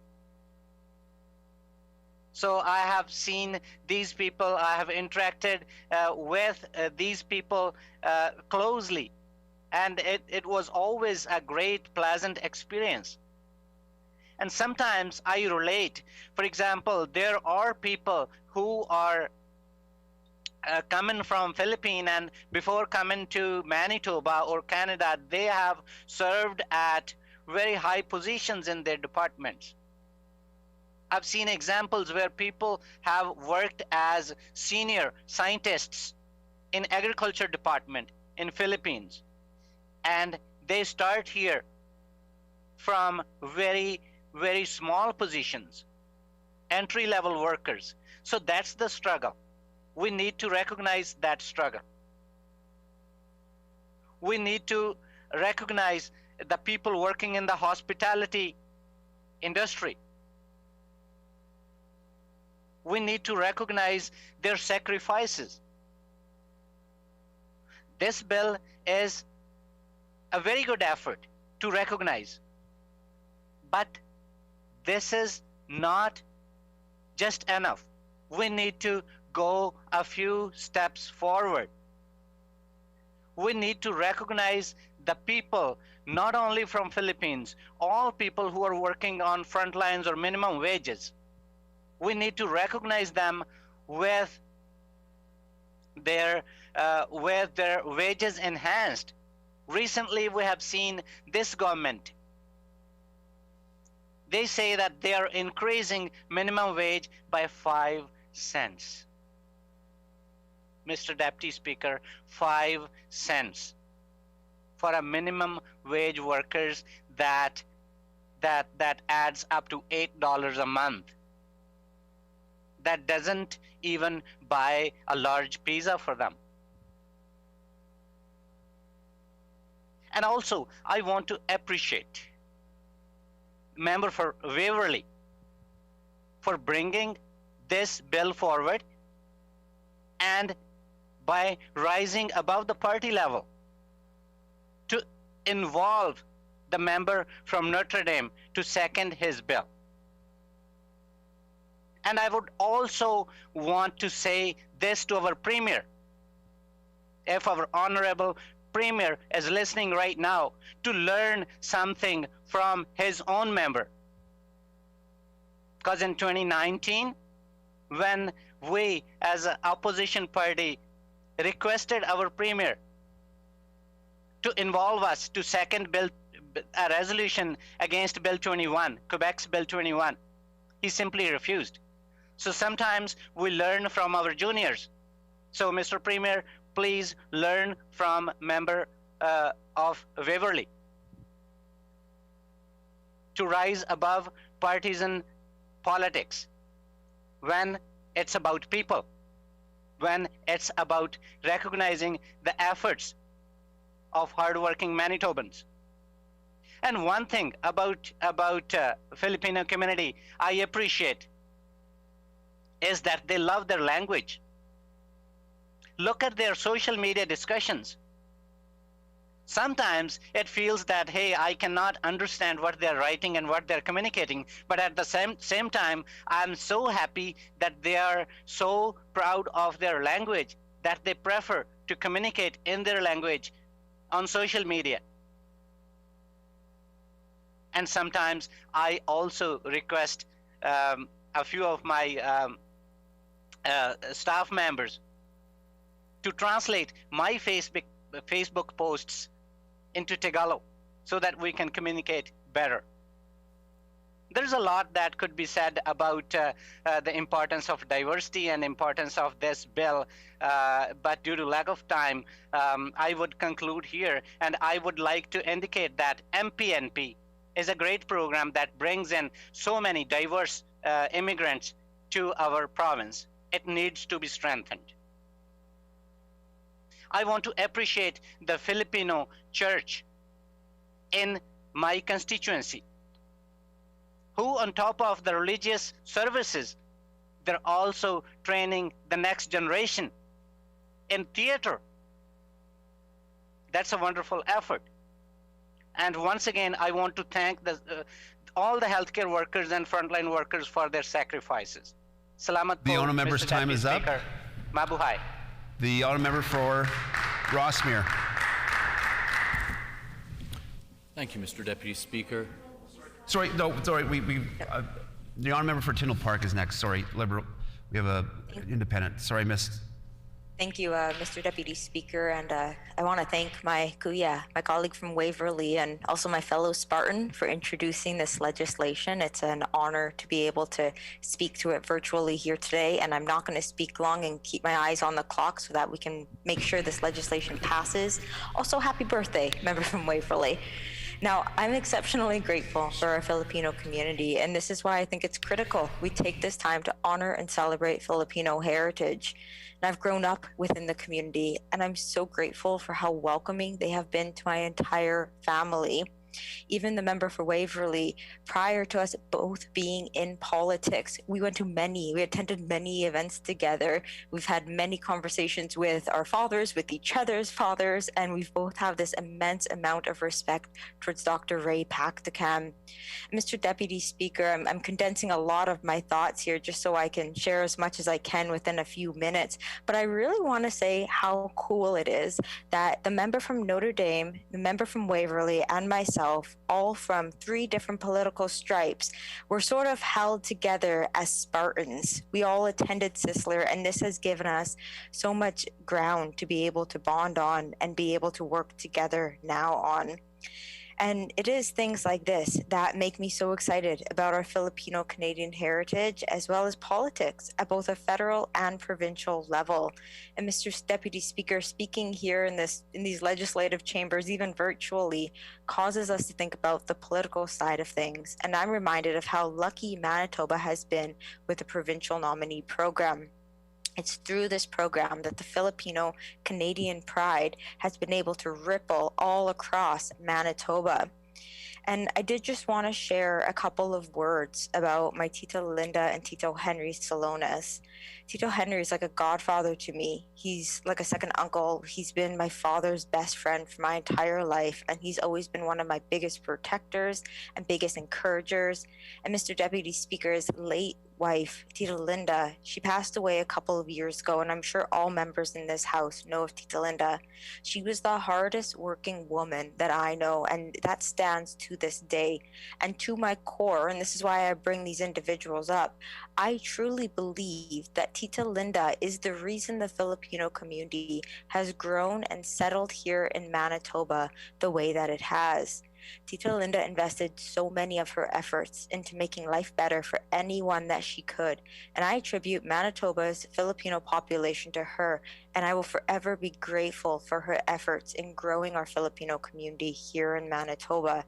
So I have seen these people, I have interacted with these people closely. And it was always a great, pleasant experience. And sometimes I relate. For example, there are people who are coming from Philippines, and before coming to Manitoba or Canada, they have served at very high positions in their departments. I've seen examples where people have worked as senior scientists in agriculture department in Philippines, and they start here from very, very small positions, entry-level workers. So that's the struggle. We need to recognize that struggle. We need to recognize the people working in the hospitality industry. We need to recognize their sacrifices. This bill is a very good effort to recognize. But this is not just enough. We need to go a few steps forward. We need to recognize the people, not only from Philippines, all people who are working on front lines or minimum wages. We need to recognize them with their wages enhanced. Recently, we have seen this government. They say that they are increasing minimum wage by 5 cents. Mr. Deputy Speaker, 5 cents for a minimum wage workers that adds up to $8 a month. That doesn't even buy a large pizza for them. And also, I want to appreciate Member for Waverly for bringing this bill forward and by rising above the party level to involve the member from Notre Dame to second his bill. And I would also want to say this to our Premier. If our Honorable Premier is listening right now, to learn something from his own member. Because in 2019, when we as an opposition party requested our Premier to involve us to second bill, a resolution against Bill 21, Quebec's Bill 21, he simply refused. So sometimes we learn from our juniors. So Mr. Premier, please learn from member of Waverly to rise above partisan politics when it's about people, when it's about recognizing the efforts of hardworking Manitobans. And one thing about Filipino community I appreciate is that they love their language. Look at their social media discussions. Sometimes it feels that, hey, I cannot understand what they're writing and what they're communicating, but at the same time, I'm so happy that they are so proud of their language that they prefer to communicate in their language on social media. And sometimes I also request a few of my staff members to translate my Facebook posts into Tagalog so that we can communicate better. There's a lot that could be said about the importance of diversity and importance of this bill, but due to lack of time, I would conclude here, and I would like to indicate that MPNP is a great program that brings in so many diverse immigrants to our province. It needs to be strengthened. I want to appreciate the Filipino church in my constituency, who on top of the religious services, they're also training the next generation in theater. That's a wonderful effort. And once again, I want to thank all the healthcare workers and frontline workers for their sacrifices. Salamat The po, honourable member's Mr. time Deputy is up. Speaker. Mabuhay. The honourable member for Rossmere. Thank you, Mr. Deputy Speaker. Sorry, no, sorry. The honourable member for Tyndall Park is next. Sorry, Liberal. We have a independent. Sorry, I missed. Thank you, Mr. Deputy Speaker, and I want to thank my kuya, my colleague from Waverly, and also my fellow Spartan for introducing this legislation. It's an honor to be able to speak to it virtually here today, and I'm not going to speak long and keep my eyes on the clock so that we can make sure this legislation passes. Also, happy birthday, member from Waverly. Now, I'm exceptionally grateful for our Filipino community, and this is why I think it's critical we take this time to honor and celebrate Filipino heritage. And I've grown up within the community, and I'm so grateful for how welcoming they have been to my entire family. Even the member for Waverly, prior to us both being in politics, we attended many events together. We've had many conversations with our fathers, with each other's fathers, and we've both have this immense amount of respect towards Dr. Ray Pakhtakam. Mr. Deputy Speaker, I'm condensing a lot of my thoughts here just so I can share as much as I can within a few minutes, but I really want to say how cool it is that the member from Notre Dame, the member from Waverly, and myself, all from 3 different political stripes, were sort of held together as Spartans. We all attended Sisler, and this has given us so much ground to be able to bond on and be able to work together now on. And it is things like this that make me so excited about our Filipino Canadian heritage, as well as politics at both a federal and provincial level. And Mr. Deputy Speaker, speaking here in these legislative chambers, even virtually, causes us to think about the political side of things. And I'm reminded of how lucky Manitoba has been with the provincial nominee program. It's through this program that the Filipino Canadian pride has been able to ripple all across Manitoba. And I did just want to share a couple of words about my Tita Linda and Tito Henry Salones. Tito Henry is like a godfather to me. He's like a second uncle. He's been my father's best friend for my entire life, and he's always been one of my biggest protectors and biggest encouragers. And Mr. Deputy Speaker's late wife, Tita Linda, she passed away a couple of years ago, and I'm sure all members in this house know of Tita Linda. She was the hardest working woman that I know, and that stands to this day. And to my core, and this is why I bring these individuals up, I truly believe that Tita Linda is the reason the Filipino community has grown and settled here in Manitoba the way that it has. Tita Linda invested so many of her efforts into making life better for anyone that she could, and I attribute Manitoba's Filipino population to her, and I will forever be grateful for her efforts in growing our Filipino community here in Manitoba.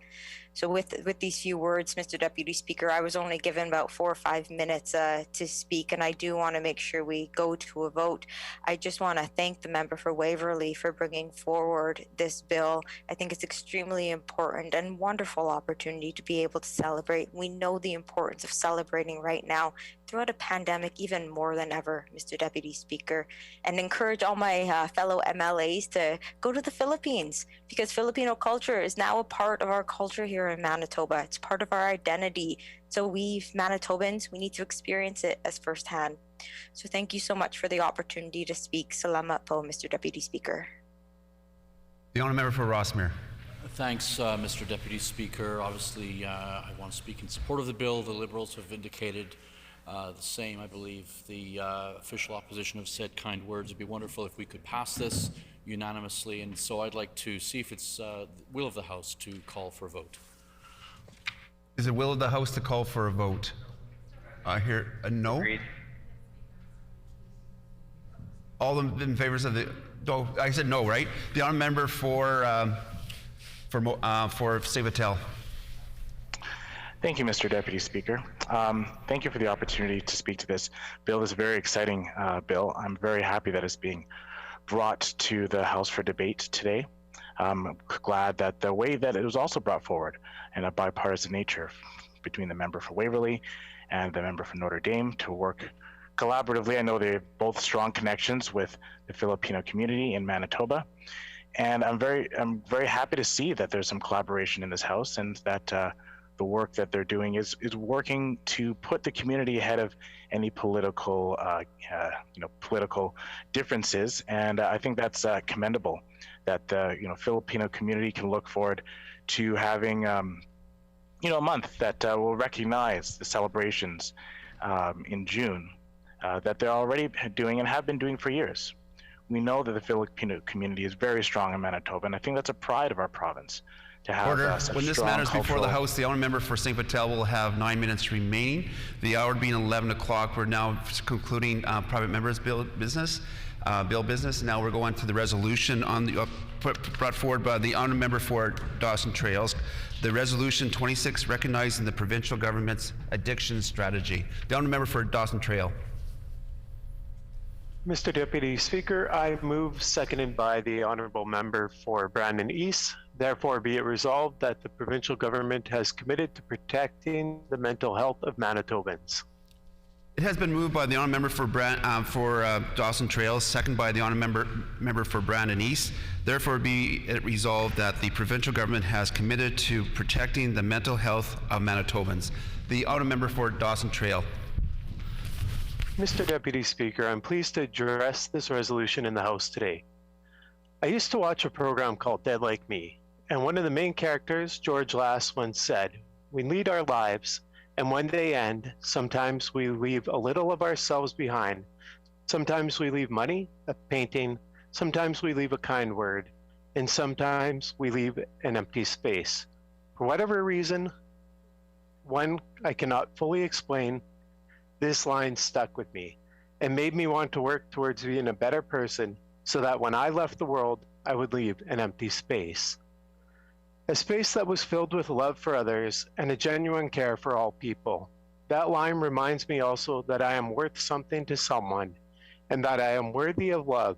So with these few words, Mr. Deputy Speaker, I was only given about 4 or 5 minutes to speak, and I do want to make sure we go to a vote. I just want to thank the member for Waverly for bringing forward this bill. I think it's extremely important and wonderful opportunity to be able to celebrate. We know the importance of celebrating right now throughout a pandemic, even more than ever, Mr. Deputy Speaker, and encourage all my fellow MLAs to go to the Philippines, because Filipino culture is now a part of our culture here in Manitoba. It's part of our identity. So we Manitobans, we need to experience it as firsthand. So thank you so much for the opportunity to speak. Salamat po, Mr. Deputy Speaker. The honourable member for Rossmere. Thanks, Mr. Deputy Speaker. Obviously, I want to speak in support of the bill. The Liberals have indicated the same. I believe the official opposition have said kind words. It'd be wonderful if we could pass this unanimously, and so I'd like to see if it's the will of the House to call for a vote. Is it will of the House to call for a vote? I hear a no. Agreed. All in favor of the, no, I said no, right? The honourable member for Sabatel. Thank you, Mr. Deputy Speaker. Thank you for the opportunity to speak to this bill. This is a very exciting bill. I'm very happy that it's being brought to the House for debate today. I'm glad that the way that it was also brought forward in a bipartisan nature between the member for Waverly and the member for Notre Dame to work collaboratively. I know they have both strong connections with the Filipino community in Manitoba, and I'm very happy to see that there's some collaboration in this House, and that the work that they're doing is working to put the community ahead of any political political differences, and I think that's commendable. That the Filipino community can look forward to having a month that will recognize the celebrations in June that they're already doing and have been doing for years. We know that the Filipino community is very strong in Manitoba, and I think that's a pride of our province to have Order. Such When this strong matter is before the cultural- House, the honourable member for St. Patel will have 9 minutes remaining. The hour being 11 o'clock, we're now concluding private members' bill business. Now we're going to the resolution on the brought forward by the honourable member for Dawson Trails. The resolution 26 recognizing the provincial government's addiction strategy. The honourable member for Dawson Trail. Mr. Deputy Speaker, I move, seconded by the Honourable Member for Brandon East. Therefore, be it resolved that the provincial government has committed to protecting the mental health of Manitobans. It has been moved by the honourable member for Dawson Trails, second by the honourable member for Brandon East. Therefore, be it resolved that the provincial government has committed to protecting the mental health of Manitobans. The honourable member for Dawson Trail. Mr. Deputy Speaker, I'm pleased to address this resolution in the House today. I used to watch a program called Dead Like Me, and one of the main characters, George Lass, once said, "We lead our lives, and when they end, sometimes we leave a little of ourselves behind. Sometimes we leave money, a painting, sometimes we leave a kind word, and sometimes we leave an empty space. For whatever reason, one I cannot fully explain, this line stuck with me and made me want to work towards being a better person so that when I left the world, I would leave an empty space. A space that was filled with love for others and a genuine care for all people. That line reminds me also that I am worth something to someone and that I am worthy of love.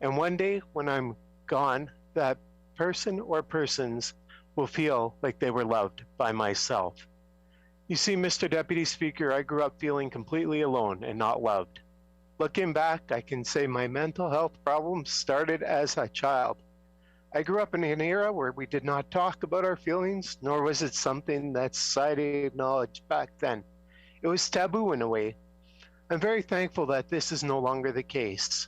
And one day when I'm gone, that person or persons will feel like they were loved by myself. You see, Mr. Deputy Speaker, I grew up feeling completely alone and not loved. Looking back, I can say my mental health problems started as a child. I grew up in an era where we did not talk about our feelings, nor was it something that society acknowledged back then. It was taboo in a way. I'm very thankful that this is no longer the case.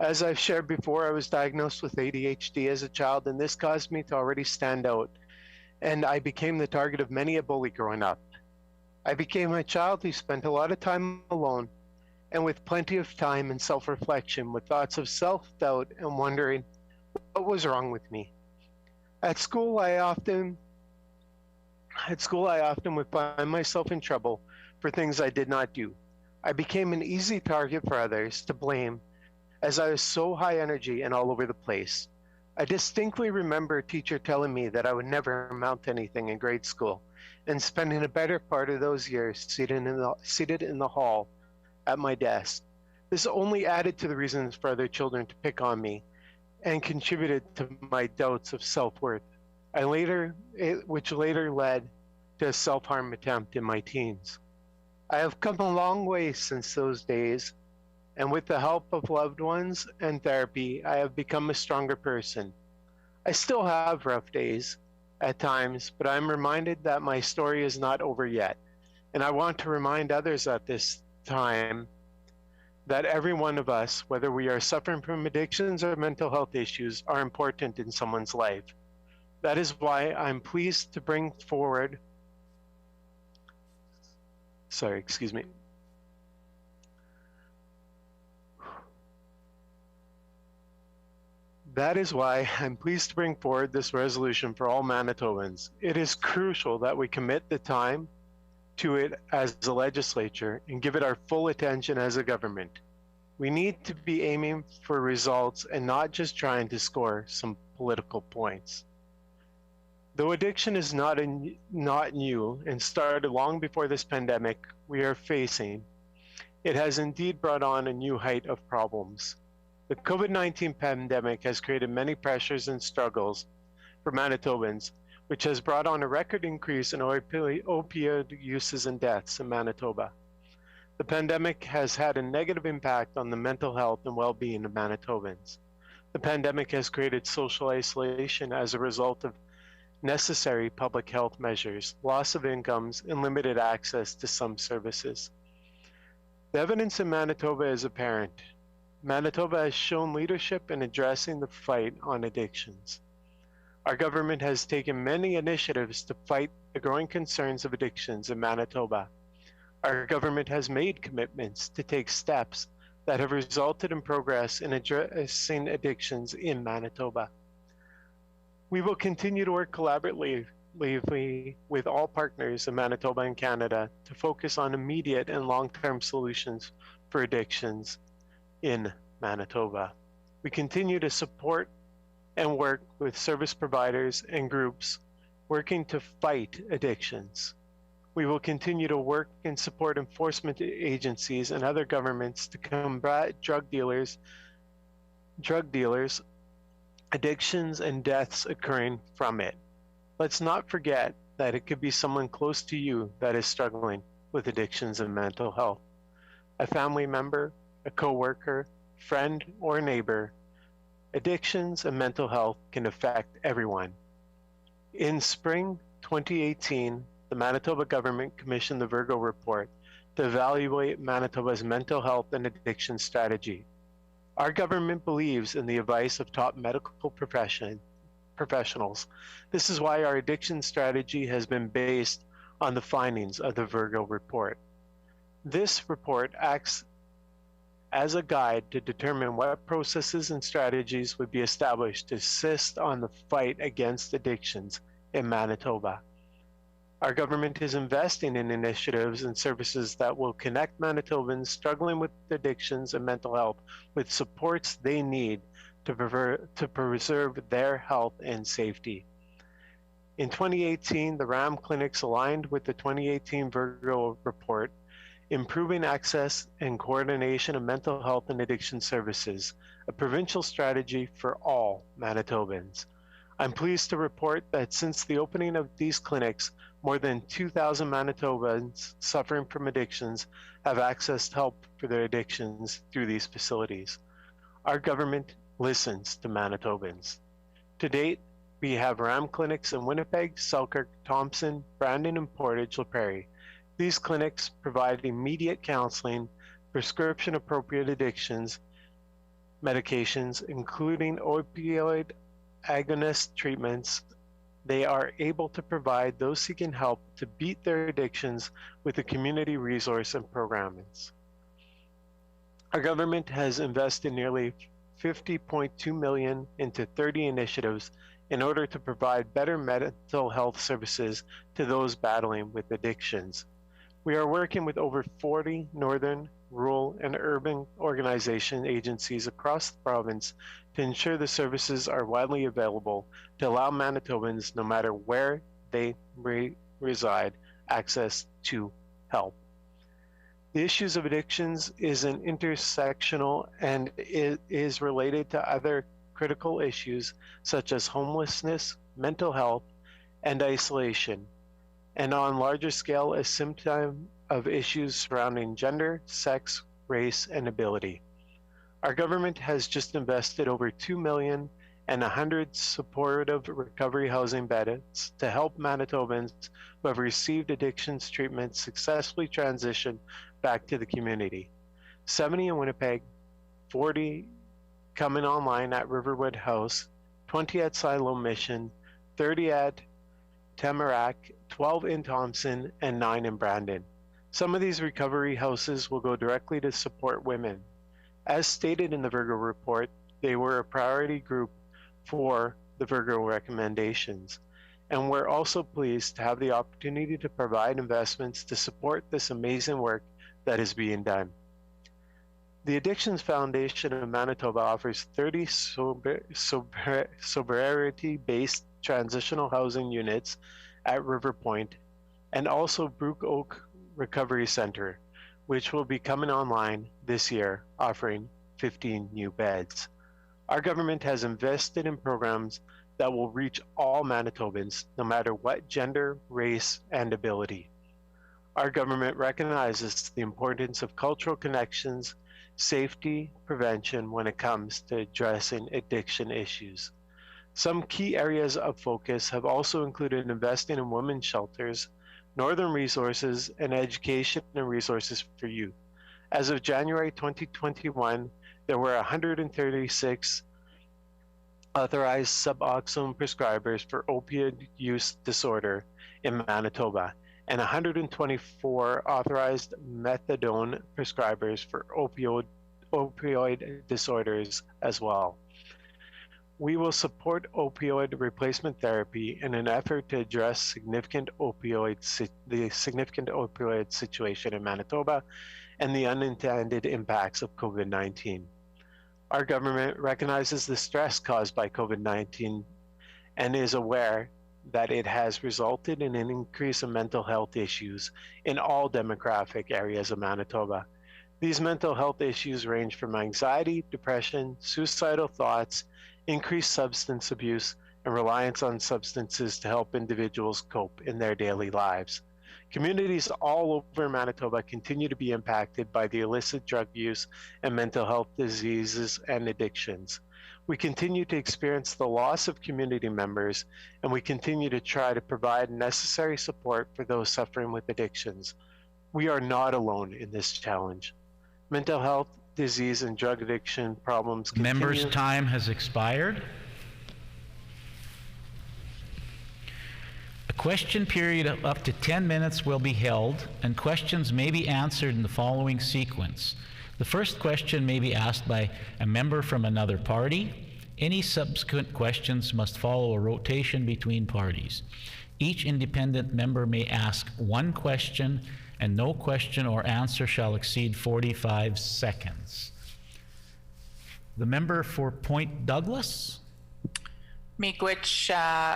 As I've shared before, I was diagnosed with ADHD as a child, and this caused me to already stand out, and I became the target of many a bully growing up. I became a child who spent a lot of time alone and with plenty of time and self-reflection, with thoughts of self-doubt and wondering what was wrong with me. At school, I often would find myself in trouble for things I did not do. I became an easy target for others to blame as I was so high energy and all over the place. I distinctly remember a teacher telling me that I would never amount to anything in grade school, and spending a better part of those years seated in the hall at my desk. This only added to the reasons for other children to pick on me and contributed to my doubts of self-worth, which later led to a self-harm attempt in my teens. I have come a long way since those days, and with the help of loved ones and therapy, I have become a stronger person. I still have rough days at times, but I'm reminded that my story is not over yet. And I want to remind others at this time that every one of us, whether we are suffering from addictions or mental health issues, are important in someone's life. That is why I'm pleased to bring forward, That is why I'm pleased to bring forward this resolution for all Manitobans. It is crucial that we commit the time to it as a legislature and give it our full attention as a government. We need to be aiming for results and not just trying to score some political points. Though addiction is not new and started long before this pandemic we are facing, it has indeed brought on a new height of problems. The COVID-19 pandemic has created many pressures and struggles for Manitobans, which has brought on a record increase in opioid uses and deaths in Manitoba. The pandemic has had a negative impact on the mental health and well-being of Manitobans. The pandemic has created social isolation as a result of necessary public health measures, loss of incomes, and limited access to some services. The evidence in Manitoba is apparent. Manitoba has shown leadership in addressing the fight on addictions. Our government has taken many initiatives to fight the growing concerns of addictions in Manitoba. Our government has made commitments to take steps that have resulted in progress in addressing addictions in Manitoba. We will continue to work collaboratively with all partners in Manitoba and Canada to focus on immediate and long-term solutions for addictions in Manitoba. We continue to support and work with service providers and groups working to fight addictions. We will continue to work and support enforcement agencies and other governments to combat drug dealers, addictions, and deaths occurring from it. Let's not forget that it could be someone close to you that is struggling with addictions and mental health. A family member, a coworker, friend, or neighbor. Addictions and mental health can affect everyone. In spring 2018, the Manitoba government commissioned the Virgo Report to evaluate Manitoba's mental health and addiction strategy. Our government believes in the advice of top medical professionals. This is why our addiction strategy has been based on the findings of the Virgo Report. This report acts as a guide to determine what processes and strategies would be established to assist on the fight against addictions in Manitoba. Our government is investing in initiatives and services that will connect Manitobans struggling with addictions and mental health with supports they need to preserve their health and safety. In 2018, the RAM clinics aligned with the 2018 Virgo Report, improving access and coordination of mental health and addiction services, a provincial strategy for all Manitobans. I'm pleased to report that since the opening of these clinics, more than 2,000 Manitobans suffering from addictions have accessed help for their addictions through these facilities. Our government listens to Manitobans. To date, we have RAM clinics in Winnipeg, Selkirk, Thompson, Brandon, and Portage La Prairie. These clinics provide immediate counseling, prescription-appropriate addictions, medications, including opioid agonist treatments. They are able to provide those seeking help to beat their addictions with the community resource and programs. Our government has invested nearly $50.2 million into 30 initiatives in order to provide better mental health services to those battling with addictions. We are working with over 40 northern, rural, and urban organization agencies across the province to ensure the services are widely available to allow Manitobans, no matter where they reside, access to help. The issues of addictions is an intersectional and it is related to other critical issues such as homelessness, mental health, and isolation, and on larger scale a symptom of issues surrounding gender, sex, race, and ability. Our government has just invested over $2 million and 100 supportive recovery housing beds to help Manitobans who have received addictions treatment successfully transition back to the community. 70 in Winnipeg, 40 coming online at Riverwood House, 20 at Silo Mission, 30 at Tamarack, 12 in Thompson, and 9 in Brandon. Some of these recovery houses will go directly to support women. As stated in the Virgo Report, they were a priority group for the Virgo recommendations, and we're also pleased to have the opportunity to provide investments to support this amazing work that is being done. The Addictions Foundation of Manitoba offers 30 sobriety-based transitional housing units at River Point and also Brook Oak Recovery Center, which will be coming online this year, offering 15 new beds. Our government has invested in programs that will reach all Manitobans, no matter what gender, race, and ability. Our government recognizes the importance of cultural connections, safety, prevention when it comes to addressing addiction issues. Some key areas of focus have also included investing in women's shelters, northern resources, and education and resources for youth. As of January 2021, there were 136 authorized Suboxone prescribers for opioid use disorder in Manitoba, and 124 authorized methadone prescribers for opioid disorders as well. We will support opioid replacement therapy in an effort to address the significant opioid situation in Manitoba and the unintended impacts of COVID-19. Our government recognizes the stress caused by COVID-19 and is aware that it has resulted in an increase in mental health issues in all demographic areas of Manitoba. These mental health issues range from anxiety, depression, suicidal thoughts, increased substance abuse, and reliance on substances to help individuals cope in their daily lives. Communities all over Manitoba continue to be impacted by the illicit drug use and mental health diseases and addictions. We continue to experience the loss of community members, and we continue to try to provide necessary support for those suffering with addictions. We are not alone in this challenge. Mental health, disease, and drug addiction problems continue. Member's time has expired. A question period of up to 10 minutes will be held, and questions may be answered in the following sequence. The first question may be asked by a member from another party. Any subsequent questions must follow a rotation between parties. Each independent member may ask one question, and no question or answer shall exceed 45 seconds. The member for Point Douglas. Miigwech,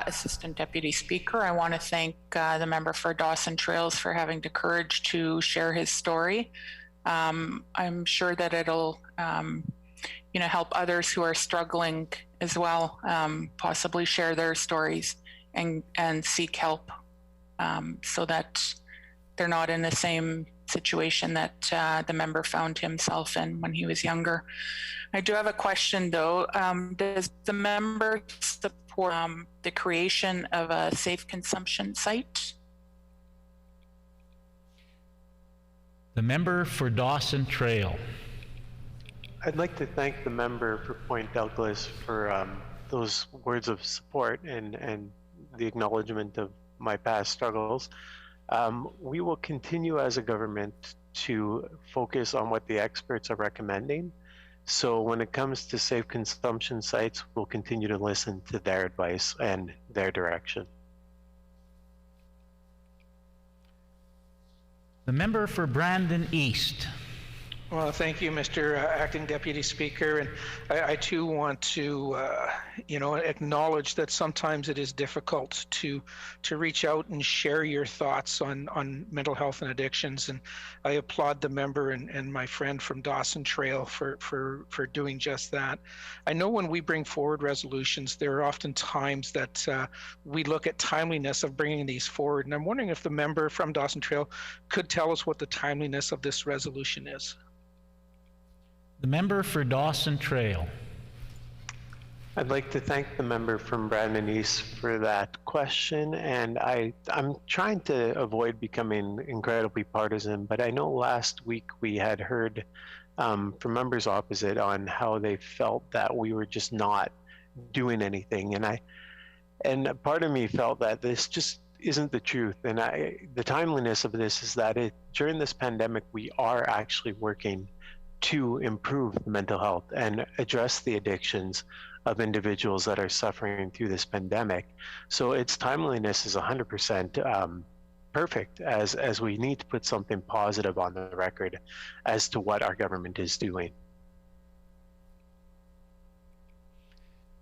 Assistant Deputy Speaker. I want to thank the member for Dawson Trails for having the courage to share his story. I'm sure that it'll, help others who are struggling as well, possibly share their stories and seek help, so that they're not in the same situation that the member found himself in when he was younger. I do have a question though. Does the member support the creation of a safe consumption site? The member for Dawson Trail. I'd like to thank the member for Point Douglas for those words of support and the acknowledgement of my past struggles. We will continue as a government to focus on what the experts are recommending. So when it comes to safe consumption sites, we'll continue to listen to their advice and their direction. The member for Brandon East. Well, thank you, Mr. Acting Deputy Speaker, and I too want to, acknowledge that sometimes it is difficult to reach out and share your thoughts on mental health and addictions, and I applaud the member and my friend from Dawson Trail for doing just that. I know when we bring forward resolutions, there are often times that we look at timeliness of bringing these forward, and I'm wondering if the member from Dawson Trail could tell us what the timeliness of this resolution is. The member for Dawson Trail. I'd like to thank the member from Brandon East for that question, and I'm trying to avoid becoming incredibly partisan, but I know last week we had heard from members opposite on how they felt that we were just not doing anything, and part of me felt that this just isn't the truth, and the timeliness of this is that during this pandemic we are actually working to improve mental health and address the addictions of individuals that are suffering through this pandemic. So its timeliness is 100% perfect, as we need to put something positive on the record as to what our government is doing.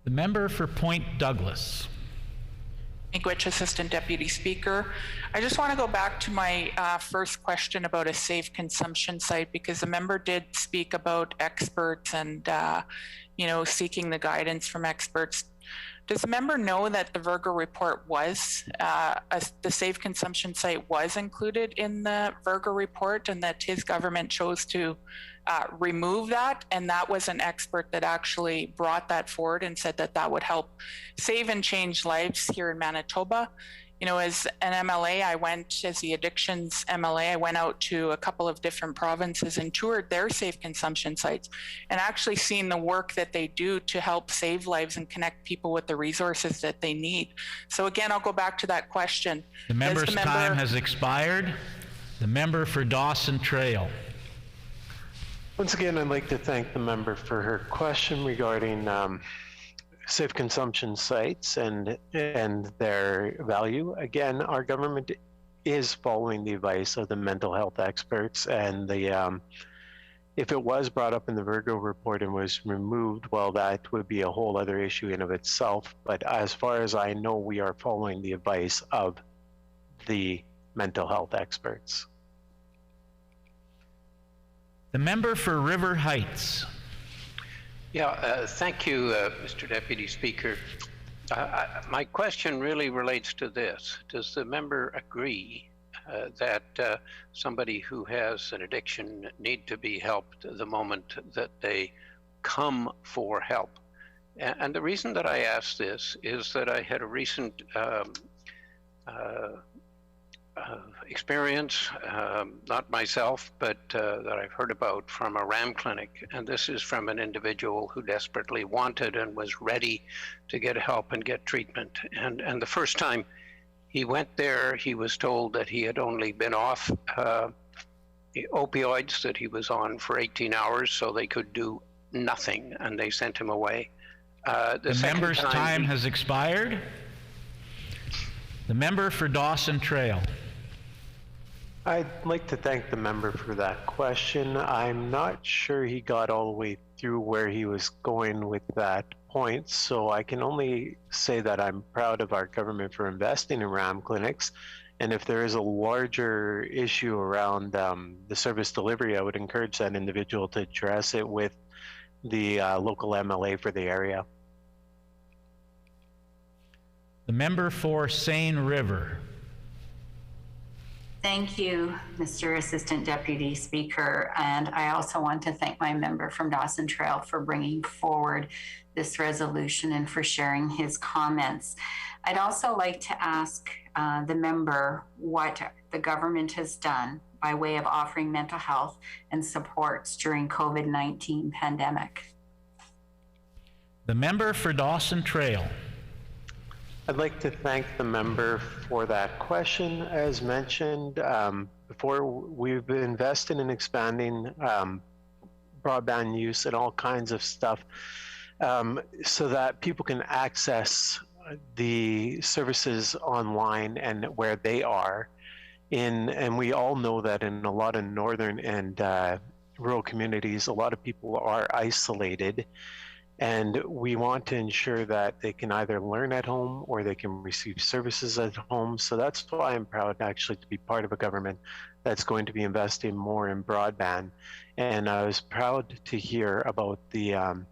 The member for Point Douglas. Miigwech, Assistant Deputy Speaker. I just want to go back to my first question about a safe consumption site, because the member did speak about experts and, seeking the guidance from experts. Does the member know that the Virgo report was, the safe consumption site was included in the Virgo report, and that his government chose to remove that, and that was an expert that actually brought that forward and said that that would help save and change lives here in Manitoba? As an MLA, as the addictions MLA, I went out to a couple of different provinces and toured their safe consumption sites and actually seen the work that they do to help save lives and connect people with the resources that they need. So again, I'll go back to that question. The member's time has expired. The member for Dawson Trail. Once again, I'd like to thank the member for her question regarding safe consumption sites and their value. Again, our government is following the advice of the mental health experts and the If it was brought up in the Virgo report and was removed, well, that would be a whole other issue in of itself. But as far as I know, we are following the advice of the mental health experts. The member for River Heights. Yeah, thank you, Mr. Deputy Speaker. My question really relates to this. Does the member agree that somebody who has an addiction need to be helped the moment that they come for help? And the reason that I ask this is that I had a recent experience, not myself, but that I've heard about from a RAM clinic. And this is from an individual who desperately wanted and was ready to get help and get treatment. And the first time he went there, he was told that he had only been off the opioids that he was on for 18 hours, so they could do nothing, and they sent him away. The member's time has expired. The member for Dawson Trail. I'd like to thank the member for that question. I'm not sure he got all the way through where he was going with that point, so I can only say that I'm proud of our government for investing in RAM clinics. And if there is a larger issue around the service delivery, I would encourage that individual to address it with the local MLA for the area. The member for Seine River. Thank you, Mr. Assistant Deputy Speaker. And I also want to thank my member from Dawson Trail for bringing forward this resolution and for sharing his comments. I'd also like to ask the member what the government has done by way of offering mental health and supports during COVID-19 pandemic. The member for Dawson Trail. I'd like to thank the member for that question. As mentioned before, we've invested in expanding broadband use and all kinds of stuff so that people can access the services online and where they are. And we all know that in a lot of northern and rural communities, a lot of people are isolated. And we want to ensure that they can either learn at home or they can receive services at home. So that's why I'm proud actually to be part of a government that's going to be investing more in broadband. And I was proud to hear about the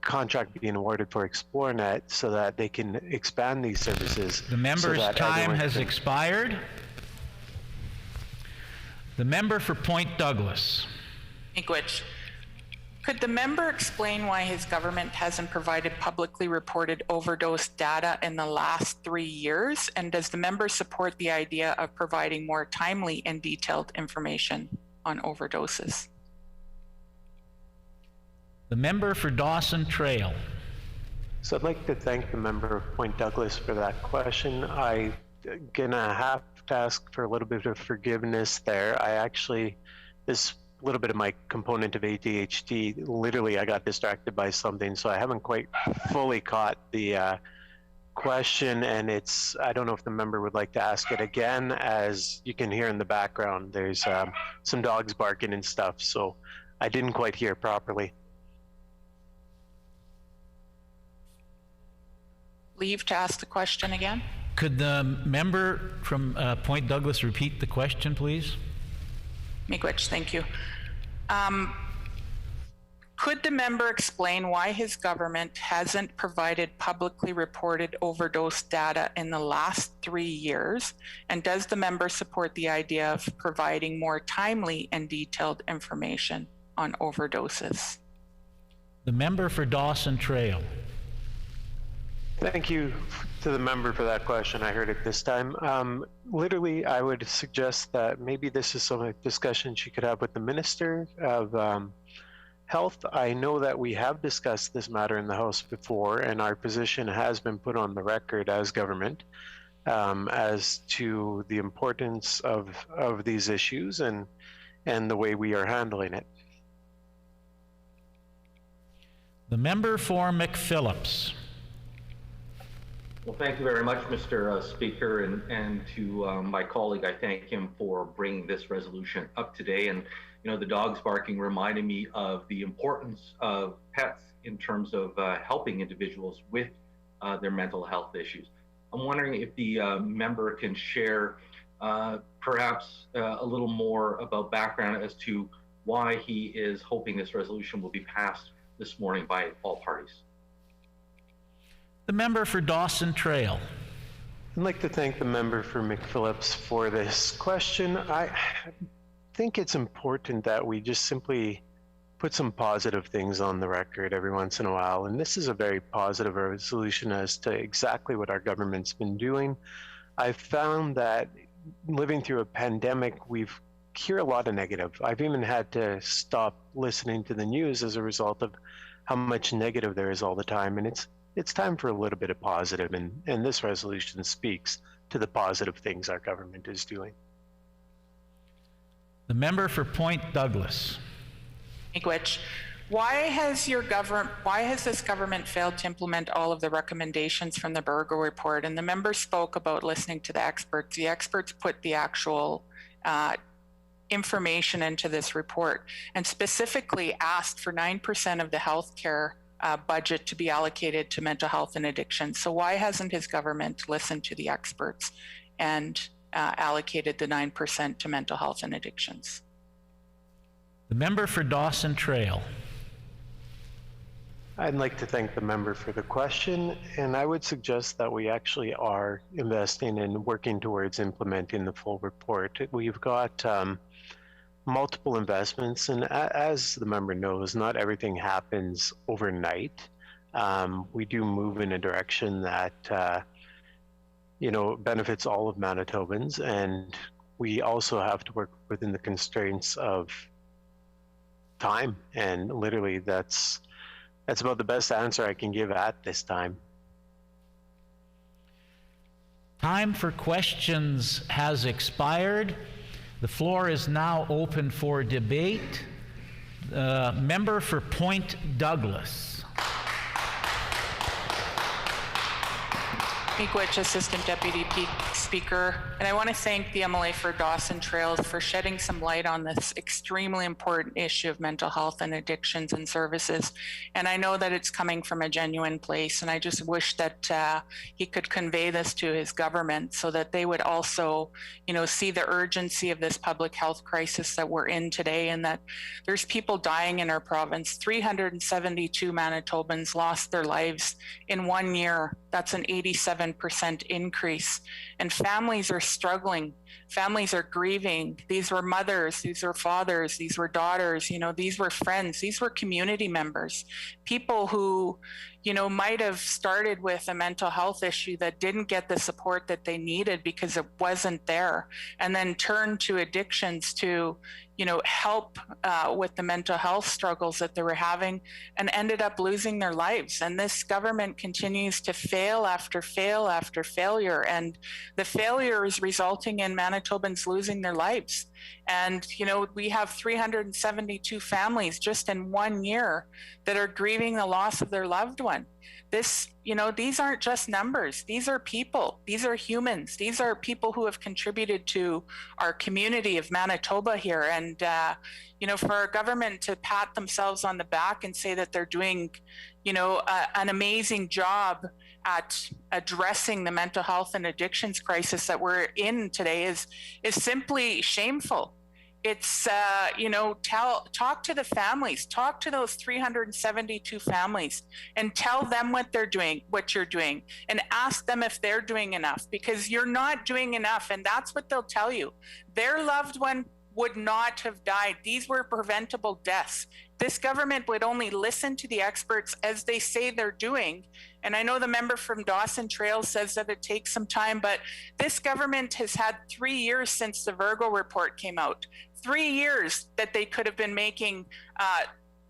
contract being awarded for ExploreNet so that they can expand these services. The member's time has expired. The member for Point Douglas. Miigwech. Could the member explain why his government hasn't provided publicly reported overdose data in the last 3 years? And does the member support the idea of providing more timely and detailed information on overdoses? The member for Dawson Trail. So I'd like to thank the member of Point Douglas for that question. I'm gonna have to ask for a little bit of forgiveness there. This little bit of my component of ADHD, literally I got distracted by something, so I haven't quite fully caught the question, and I don't know if the member would like to ask it again. As you can hear in the background, there's some dogs barking and stuff, so I didn't quite hear properly. Leave to ask the question again. Could the member from Point Douglas repeat the question, please? Miigwech, thank you. Could the member explain why his government hasn't provided publicly reported overdose data in the last 3 years? And does the member support the idea of providing more timely and detailed information on overdoses? The member for Dawson Trail. Thank you to the member for that question. I heard it this time. Literally, I would suggest that maybe this is some discussion she could have with the Minister of Health. I know that we have discussed this matter in the House before, and our position has been put on the record as government as to the importance of these issues and the way we are handling it. The member for McPhillips. Well, thank you very much, Mr. Speaker, and to my colleague, I thank him for bringing this resolution up today. And the dogs barking reminded me of the importance of pets in terms of helping individuals with their mental health issues. I'm wondering if the member can share perhaps a little more about background as to why he is hoping this resolution will be passed this morning by all parties. The member for Dawson Trail. I'd like to thank the member for McPhillips for this question. I think it's important that we just simply put some positive things on the record every once in a while. And this is a very positive resolution as to exactly what our government's been doing. I've found that living through a pandemic, we've hear a lot of negative. I've even had to stop listening to the news as a result of how much negative there is all the time. And it's time for a little bit of positive, and this resolution speaks to the positive things our government is doing. The member for Point Douglas. Miigwech, why has this government failed to implement all of the recommendations from the Virgo report? And the member spoke about listening to the experts. The experts put the actual information into this report and specifically asked for 9% of the healthcare budget to be allocated to mental health and addiction. So why hasn't his government listened to the experts and allocated the 9% to mental health and addictions? The member for Dawson Trail. I'd like to thank the member for the question, and I would suggest that we actually are investing in working towards implementing the full report. We've got multiple investments, and as the member knows, not everything happens overnight. We do move in a direction that benefits all of Manitobans, and we also have to work within the constraints of time, and literally that's about the best answer I can give at this time. Time for questions has expired. The floor is now open for debate. Member for Point Douglas. Miigwech, Assistant Deputy Speaker, and I want to thank the MLA for Dawson Trails for shedding some light on this extremely important issue of mental health and addictions and services. And I know that it's coming from a genuine place, and I just wish that he could convey this to his government so that they would also, see the urgency of this public health crisis that we're in today, and that there's people dying in our province. 372 Manitobans lost their lives in 1 year. That's an 87% increase. And families are struggling. Families are grieving. These were mothers, these were fathers, these were daughters, these were friends, these were community members, people who, might have started with a mental health issue that didn't get the support that they needed because it wasn't there, and then turned to addictions to, help with the mental health struggles that they were having, and ended up losing their lives. And this government continues to fail after fail after failure. And the failure is resulting in Manitobans losing their lives. And, we have 372 families just in 1 year that are grieving the loss of their loved one. These aren't just numbers. These are people. These are humans. These are people who have contributed to our community of Manitoba here. And, for our government to pat themselves on the back and say that they're doing, an amazing job at addressing the mental health and addictions crisis that we're in today is simply shameful. It's, talk to the families, talk to those 372 families and tell them what you're doing, and ask them if they're doing enough, because you're not doing enough. And that's what they'll tell you. Their loved one would not have died. These were preventable deaths. This government would only listen to the experts as they say they're doing. And I know the member from Dawson Trails says that it takes some time, but this government has had 3 years since the Virgo report came out. 3 years that they could have been making,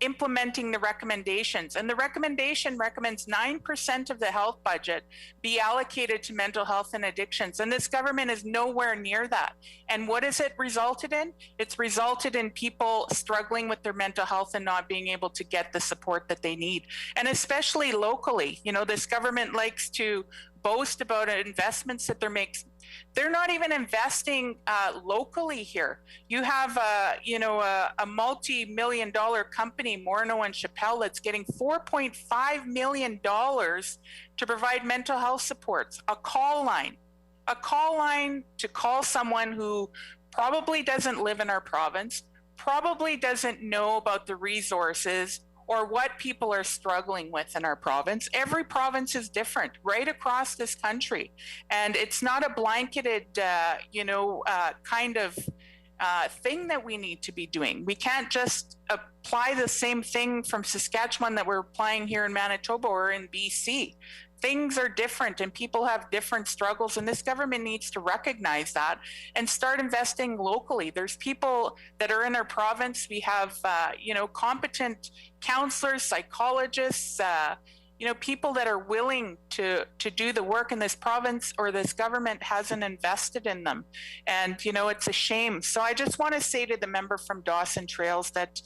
implementing the recommendations. And the recommendation recommends 9% of the health budget be allocated to mental health and addictions. And this government is nowhere near that. And what has it resulted in? It's resulted in people struggling with their mental health and not being able to get the support that they need. And especially locally, this government likes to boast about investments that they're making. They're not even investing locally here. You have a multi-million-dollar company, Morneau and Chappelle, that's getting $4.5 million to provide mental health supports, a call line to call someone who probably doesn't live in our province, probably doesn't know about the resources or what people are struggling with in our province. Every province is different right across this country. And it's not a blanketed, kind of thing that we need to be doing. We can't just apply the same thing from Saskatchewan that we're applying here in Manitoba or in BC. Things are different and people have different struggles, and this government needs to recognize that and start investing locally. There's people that are in our province. We have, competent counselors, psychologists, people that are willing to do the work in this province, or this government hasn't invested in them. And, it's a shame. So I just want to say to the member from Dawson Trails that,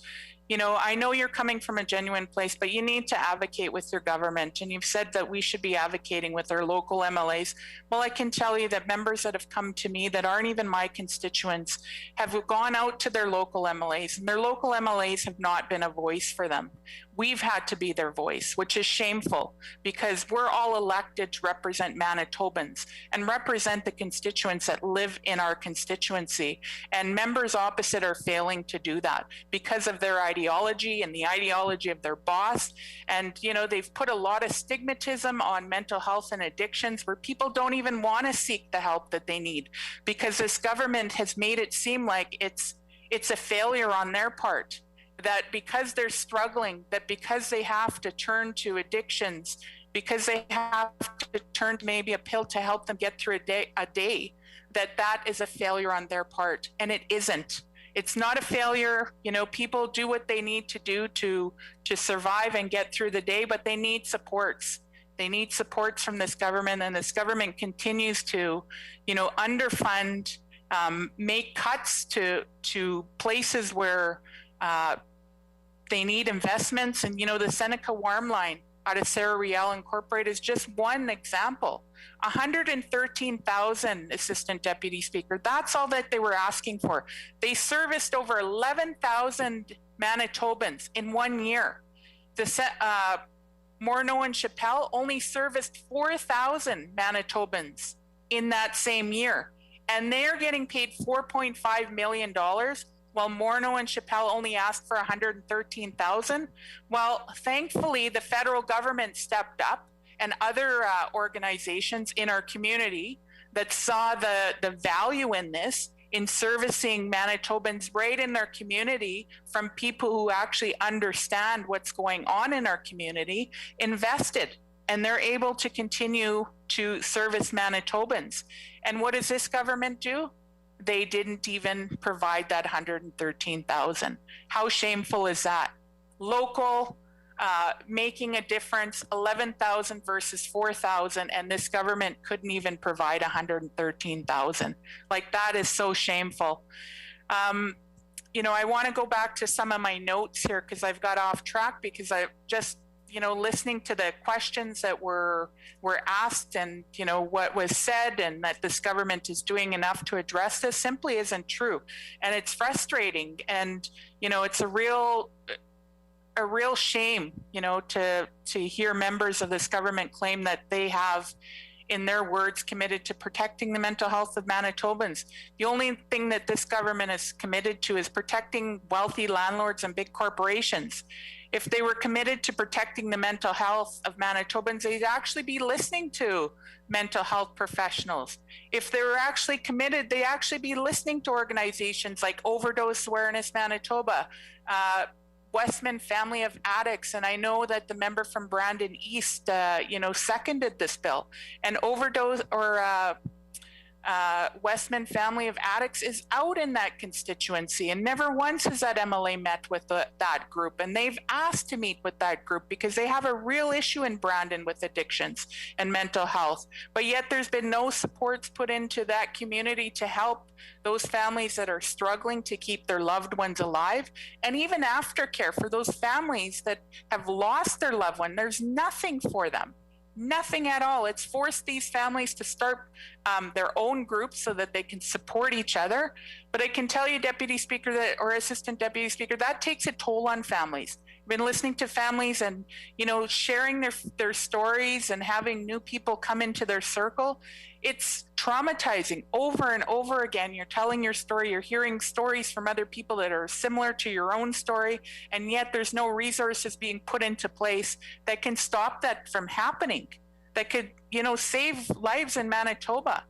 I know you're coming from a genuine place, but you need to advocate with your government. And you've said that we should be advocating with our local MLAs. Well, I can tell you that members that have come to me that aren't even my constituents have gone out to their local MLAs, and their local MLAs have not been a voice for them. We've had to be their voice, which is shameful, because we're all elected to represent Manitobans and represent the constituents that live in our constituency. And members opposite are failing to do that because of their ideology and the ideology of their boss. And, they've put a lot of stigmatism on mental health and addictions, where people don't even want to seek the help that they need, because this government has made it seem like it's a failure on their part. That because they're struggling, that because they have to turn to addictions, because they have to turn to maybe a pill to help them get through a day, that is a failure on their part. And it isn't. It's not a failure. People do what they need to do to survive and get through the day, but they need supports. They need supports from this government, and this government continues to, underfund, make cuts to places where they need investments. And, the Seneca Warm Line out of Sarah Riel Incorporated is just one example. 113,000, Assistant Deputy Speaker. That's all that they were asking for. They serviced over 11,000 Manitobans in 1 year. The Morneau and Chappelle only serviced 4,000 Manitobans in that same year. And they're getting paid $4.5 million, while Morneau and Chappelle only asked for 113,000. Well, thankfully, the federal government stepped up, and other organizations in our community that saw the value in this, in servicing Manitobans right in their community from people who actually understand what's going on in our community, invested. And they're able to continue to service Manitobans. And what does this government do? They didn't even provide that 113,000. How shameful is that? Local, making a difference, 11,000 versus 4,000, and this government couldn't even provide 113,000. Like, that is so shameful. I want to go back to some of my notes here, because I've got off track, because I just, listening to the questions that were asked, and, what was said, and that this government is doing enough to address this, simply isn't true. And it's frustrating. And, it's a real shame, to hear members of this government claim that they have, in their words, committed to protecting the mental health of Manitobans. The only thing that this government is committed to is protecting wealthy landlords and big corporations. If they were committed to protecting the mental health of Manitobans, they'd actually be listening to mental health professionals. If they were actually committed, they'd actually be listening to organizations like Overdose Awareness Manitoba, Westman Family of Addicts, and I know that the member from Brandon East, seconded this bill. And Overdose or Westman Family of Addicts is out in that constituency, and never once has that MLA met with that group. And they've asked to meet with that group because they have a real issue in Brandon with addictions and mental health. But yet there's been no supports put into that community to help those families that are struggling to keep their loved ones alive, and even aftercare for those families that have lost their loved one. There's nothing for them. Nothing at all. It's forced these families to start their own groups so that they can support each other. But I can tell you, Deputy Speaker, that, or Assistant Deputy Speaker, that takes a toll on families. I've been listening to families and, you know, sharing their stories and having new people come into their circle. It's traumatizing over and over again. You're telling your story, you're hearing stories from other people that are similar to your own story, and yet there's no resources being put into place that can stop that from happening, that could, you know, save lives in Manitoba.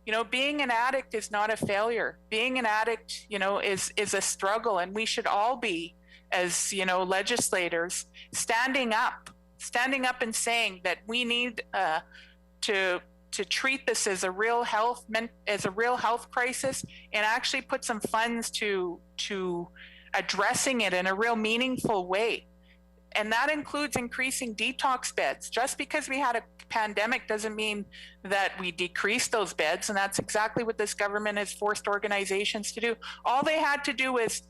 You know, being an addict is not a failure. Being an addict, you know, is a struggle, and we should all be, as, you know, legislators, standing up and saying that we need to treat this as a real health crisis, and actually put some funds to addressing it in a real meaningful way. And that includes increasing detox beds. Just because we had a pandemic doesn't mean that we decrease those beds, and that's exactly what this government has forced organizations to do. All they had to do was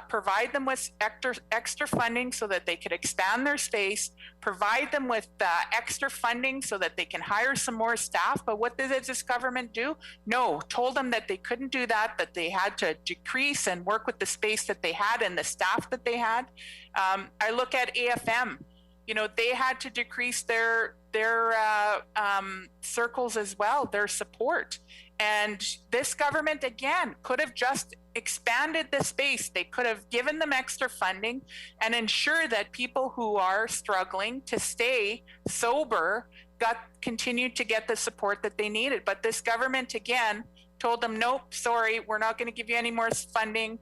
provide them with extra funding so that they could expand their space, provide them with extra funding so that they can hire some more staff. But what did this government do? No, told them that they couldn't do that, that they had to decrease and work with the space that they had and the staff that they had. I look at AFM. You know, they had to decrease their circles as well, their support. And this government, again, could have just expanded the space. They could have given them extra funding and ensure that people who are struggling to stay sober continued to get the support that they needed. But this government, again, told them, nope, sorry, we're not going to give you any more funding.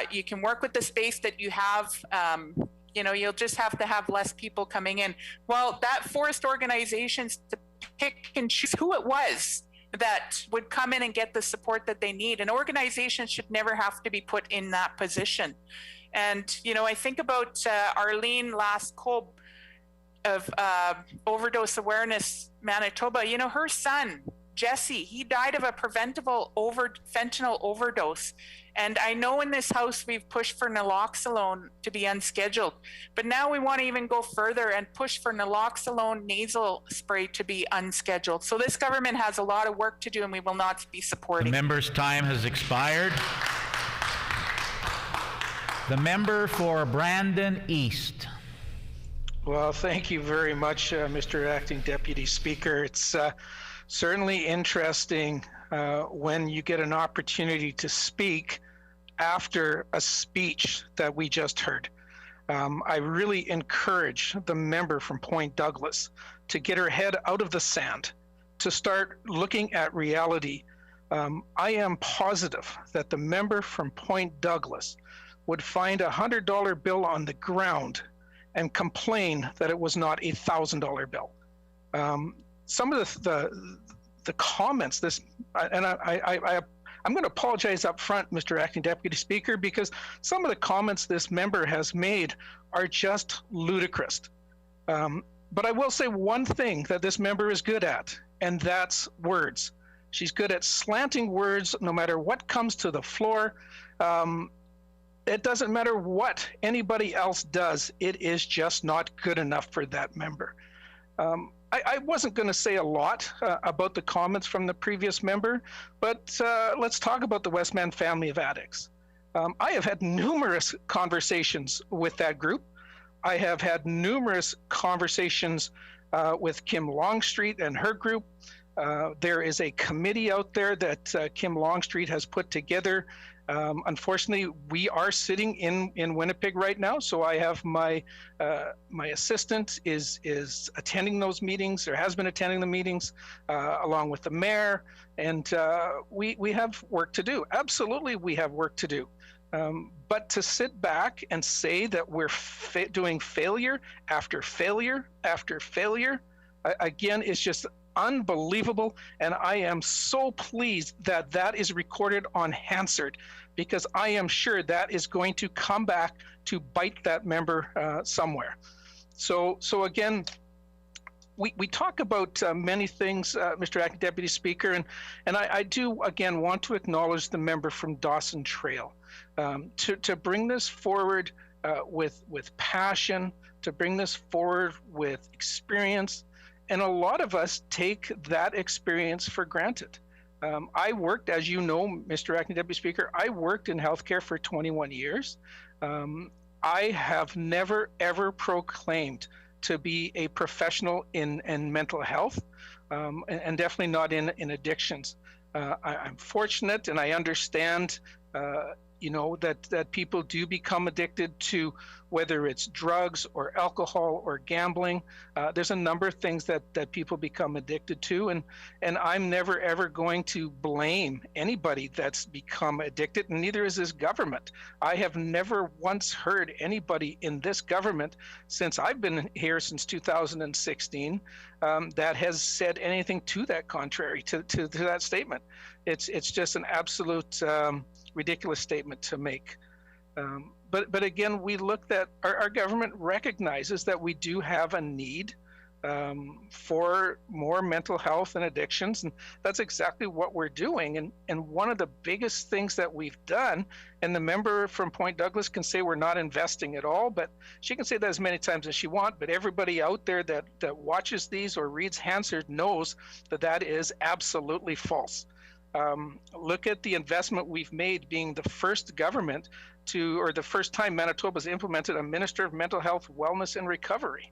You can work with the space that you have. You know, you'll just have to have less people coming in. Well, that forced organizations to pick and choose who it was that would come in and get the support that they need. And organizations should never have to be put in that position. And, you know, I think about Arlene Lascob of Overdose Awareness Manitoba. You know, her son, Jesse, he died of a preventable fentanyl overdose. And I know in this House we've pushed for naloxone to be unscheduled, but now we want to even go further and push for naloxone nasal spray to be unscheduled. So this government has a lot of work to do, and we will not be supporting. The member's time has expired. The member for Brandon East. Well, thank you very much, Mr. Acting Deputy Speaker. It's certainly interesting when you get an opportunity to speak after a speech that we just heard. I really encourage the member from Point Douglas to get her head out of the sand, to start looking at reality. I am positive that the member from Point Douglas would find a $100 bill on the ground and complain that it was not a $1,000 bill. Some of the comments, I'm going to apologize up front, Mr. Acting Deputy Speaker, because some of the comments this member has made are just ludicrous. But I will say one thing that this member is good at, and that's words. She's good at slanting words no matter what comes to the floor. It doesn't matter what anybody else does, it is just not good enough for that member. I wasn't going to say a lot about the comments from the previous member, but let's talk about the Westman family of addicts. I have had numerous conversations with that group. I have had numerous conversations with Kim Longstreet and her group. There is a committee out there that Kim Longstreet has put together. Unfortunately, we are sitting in Winnipeg right now, so I have my assistant is attending those meetings, or has been attending the meetings, along with the mayor, and we have work to do. Absolutely, we have work to do. But to sit back and say that we're doing failure after failure after failure, again, is just unbelievable, and I am so pleased that that is recorded on Hansard, because I am sure that is going to come back to bite that member somewhere. So again, we talk about many things, Mr. Acting Deputy Speaker, and I do again want to acknowledge the member from Dawson Trail to bring this forward with passion, to bring this forward with experience, And a lot of us take that experience for granted. I worked, as you know, Mr. Acting Deputy Speaker, I worked in healthcare for 21 years. I have never, ever proclaimed to be a professional in mental health, and definitely not in addictions. I'm fortunate, and I understand, that people do become addicted to, whether it's drugs or alcohol or gambling. There's a number of things that people become addicted to, and I'm never ever going to blame anybody that's become addicted, and neither is this government. I have never once heard anybody in this government, since I've been here since 2016, that has said anything to that contrary, to that statement. It's just an absolute ridiculous statement to make. But again, we look that our government recognizes that we do have a need for more mental health and addictions, and that's exactly what we're doing. And one of the biggest things that we've done, and the member from Point Douglas can say we're not investing at all, but she can say that as many times as she wants, but everybody out there that watches these or reads Hansard knows that that is absolutely false. Look at the investment we've made, being the first government or the first time Manitoba's implemented a Minister of Mental Health, Wellness and Recovery.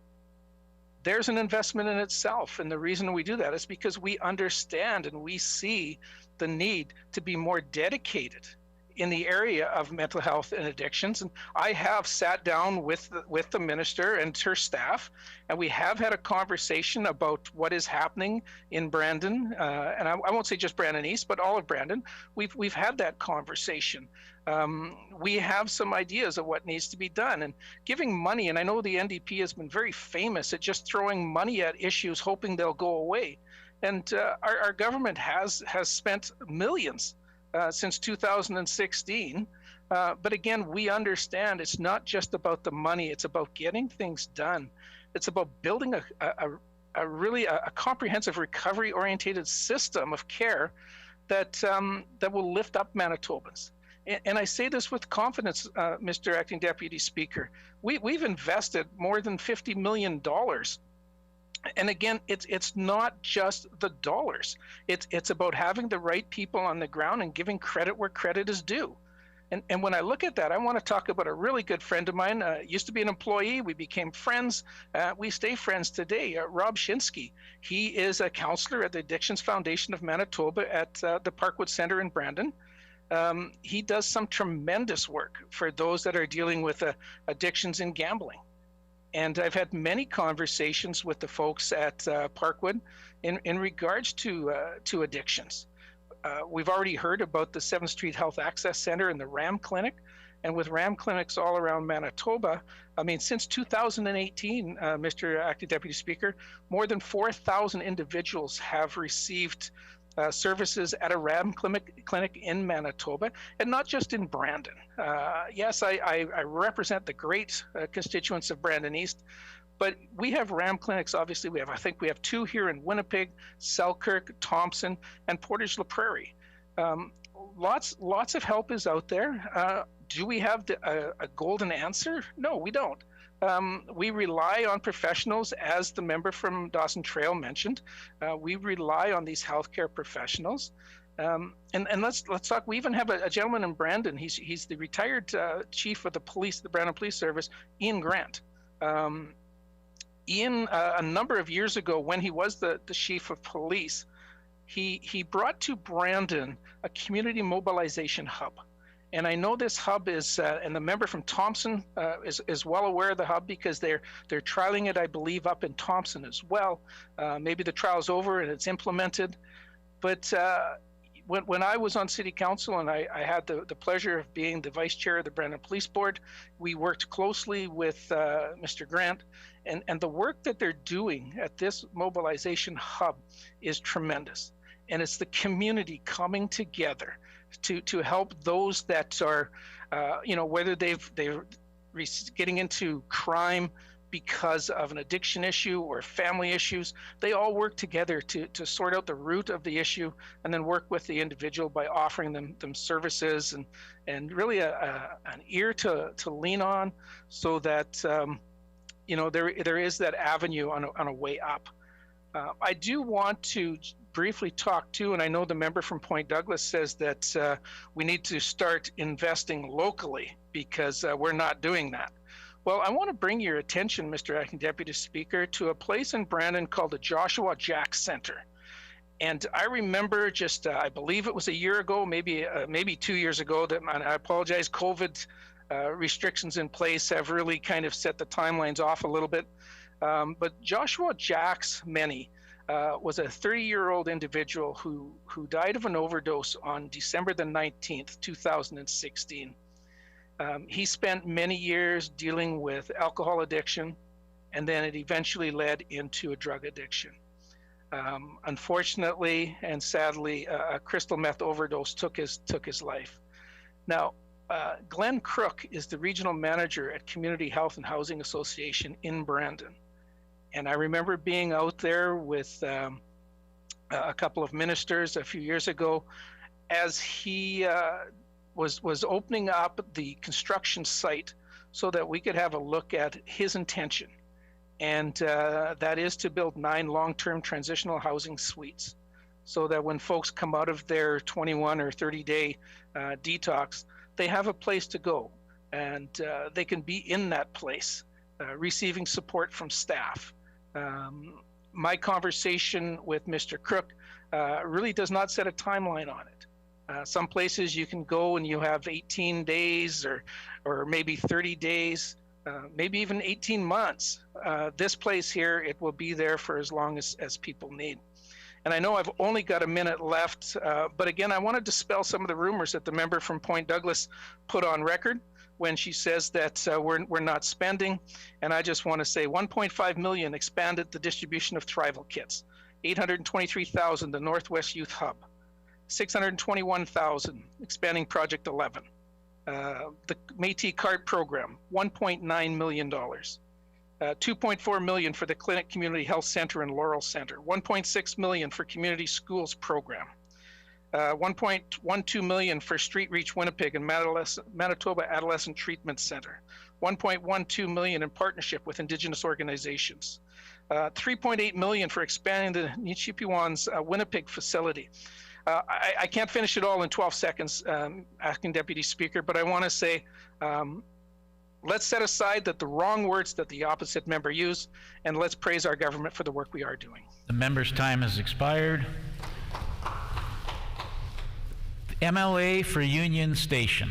There's an investment in itself. And the reason we do that is because we understand and we see the need to be more dedicated in the area of mental health and addictions. And I have sat down with the minister and her staff, and we have had a conversation about what is happening in Brandon. And I won't say just Brandon East, but all of Brandon. We've had that conversation. We have some ideas of what needs to be done, and giving money. And I know the NDP has been very famous at just throwing money at issues, hoping they'll go away. And our government has spent millions since 2016. But again, we understand it's not just about the money, it's about getting things done. It's about building a really comprehensive recovery oriented system of care that will lift up Manitobans. And I say this with confidence, Mr. Acting Deputy Speaker. We've invested more than $50 million. And again, it's not just the dollars. It's about having the right people on the ground and giving credit where credit is due. And when I look at that, I want to talk about a really good friend of mine. Used to be an employee. We became friends. We stay friends today. Rob Shinsky. He is a counselor at the Addictions Foundation of Manitoba at the Parkwood Center in Brandon. He does some tremendous work for those that are dealing with addictions and gambling. And I've had many conversations with the folks at Parkwood in regards to addictions. We've already heard about the 7th Street Health Access Center and the RAM Clinic. And with RAM clinics all around Manitoba, I mean, since 2018, Mr. Acting Deputy Speaker, more than 4,000 individuals have received services at a RAM clinic in Manitoba, and not just in Brandon. Yes, I represent the great constituents of Brandon East, but we have RAM clinics. Obviously, I think we have 2 here in Winnipeg, Selkirk, Thompson, and Portage-la Prairie. Lots of help is out there. Do we have a golden answer? No, we don't. We rely on professionals, as the member from Dawson Trail mentioned. We rely on these healthcare professionals. And let's talk. We even have a gentleman in Brandon. He's the retired chief of the police, the Brandon Police Service, Ian Grant. Ian, a number of years ago, when he was the chief of police, he brought to Brandon a community mobilization hub. And I know this hub is, and the member from Thompson is well aware of the hub, because they're trialing it, I believe, up in Thompson as well. Maybe the trial's over and it's implemented. But when I was on City Council, and I had the pleasure of being the vice chair of the Brandon Police Board, we worked closely with Mr. Grant, and the work that they're doing at this mobilization hub is tremendous. And it's the community coming together to help those that are, whether they're getting into crime because of an addiction issue or family issues. They all work together to sort out the root of the issue, and then work with the individual by offering them services and really an ear to lean on, so that there is that avenue on a way up. I do want to briefly talk to, and I know the member from Point Douglas says that we need to start investing locally because we're not doing that. Well, I want to bring your attention, Mr. Acting Deputy Speaker, to a place in Brandon called the Joshua Jack Center. And I remember just, I believe it was a year ago, maybe 2 years ago, that, and I apologize, COVID restrictions in place have really kind of set the timelines off a little bit. But Joshua Jacks Meny was a 30-year-old individual who died of an overdose on December the 19th, 2016. He spent many years dealing with alcohol addiction, and then it eventually led into a drug addiction. Unfortunately and sadly, a crystal meth overdose took his life. Now, Glenn Crook is the regional manager at Community Health and Housing Association in Brandon. And I remember being out there with a couple of ministers a few years ago as he was opening up the construction site so that we could have a look at his intention. And that is to build 9 long-term transitional housing suites so that when folks come out of their 21 or 30-day detox, they have a place to go and they can be in that place, receiving support from staff. My conversation with Mr. Crook really does not set a timeline on it. Some places you can go and you have 18 days or maybe 30 days, maybe even 18 months. This place here, it will be there for as long as people need. And I know I've only got a minute left, but again, I want to dispel some of the rumors that the member from Point Douglas put on record when she says that we're not spending. And I just want to say 1.5 million expanded the distribution of Thrival kits, 823,000 the Northwest Youth Hub, 621,000 expanding Project 11, the Métis Cart program, $1.9 million, 2.4 million for the Clinic Community Health Center and Laurel Center, 1.6 million for Community Schools program, 1.12 million for Street Reach Winnipeg and Manitoba Adolescent Treatment Center, 1.12 million in partnership with Indigenous organizations, 3.8 million for expanding the Nichipiwan's Winnipeg facility. I can't finish it all in 12 seconds, Acting Deputy Speaker, but I want to say, let's set aside the wrong words that the opposite member used, and let's praise our government for the work we are doing. The member's time has expired. MLA for Union Station.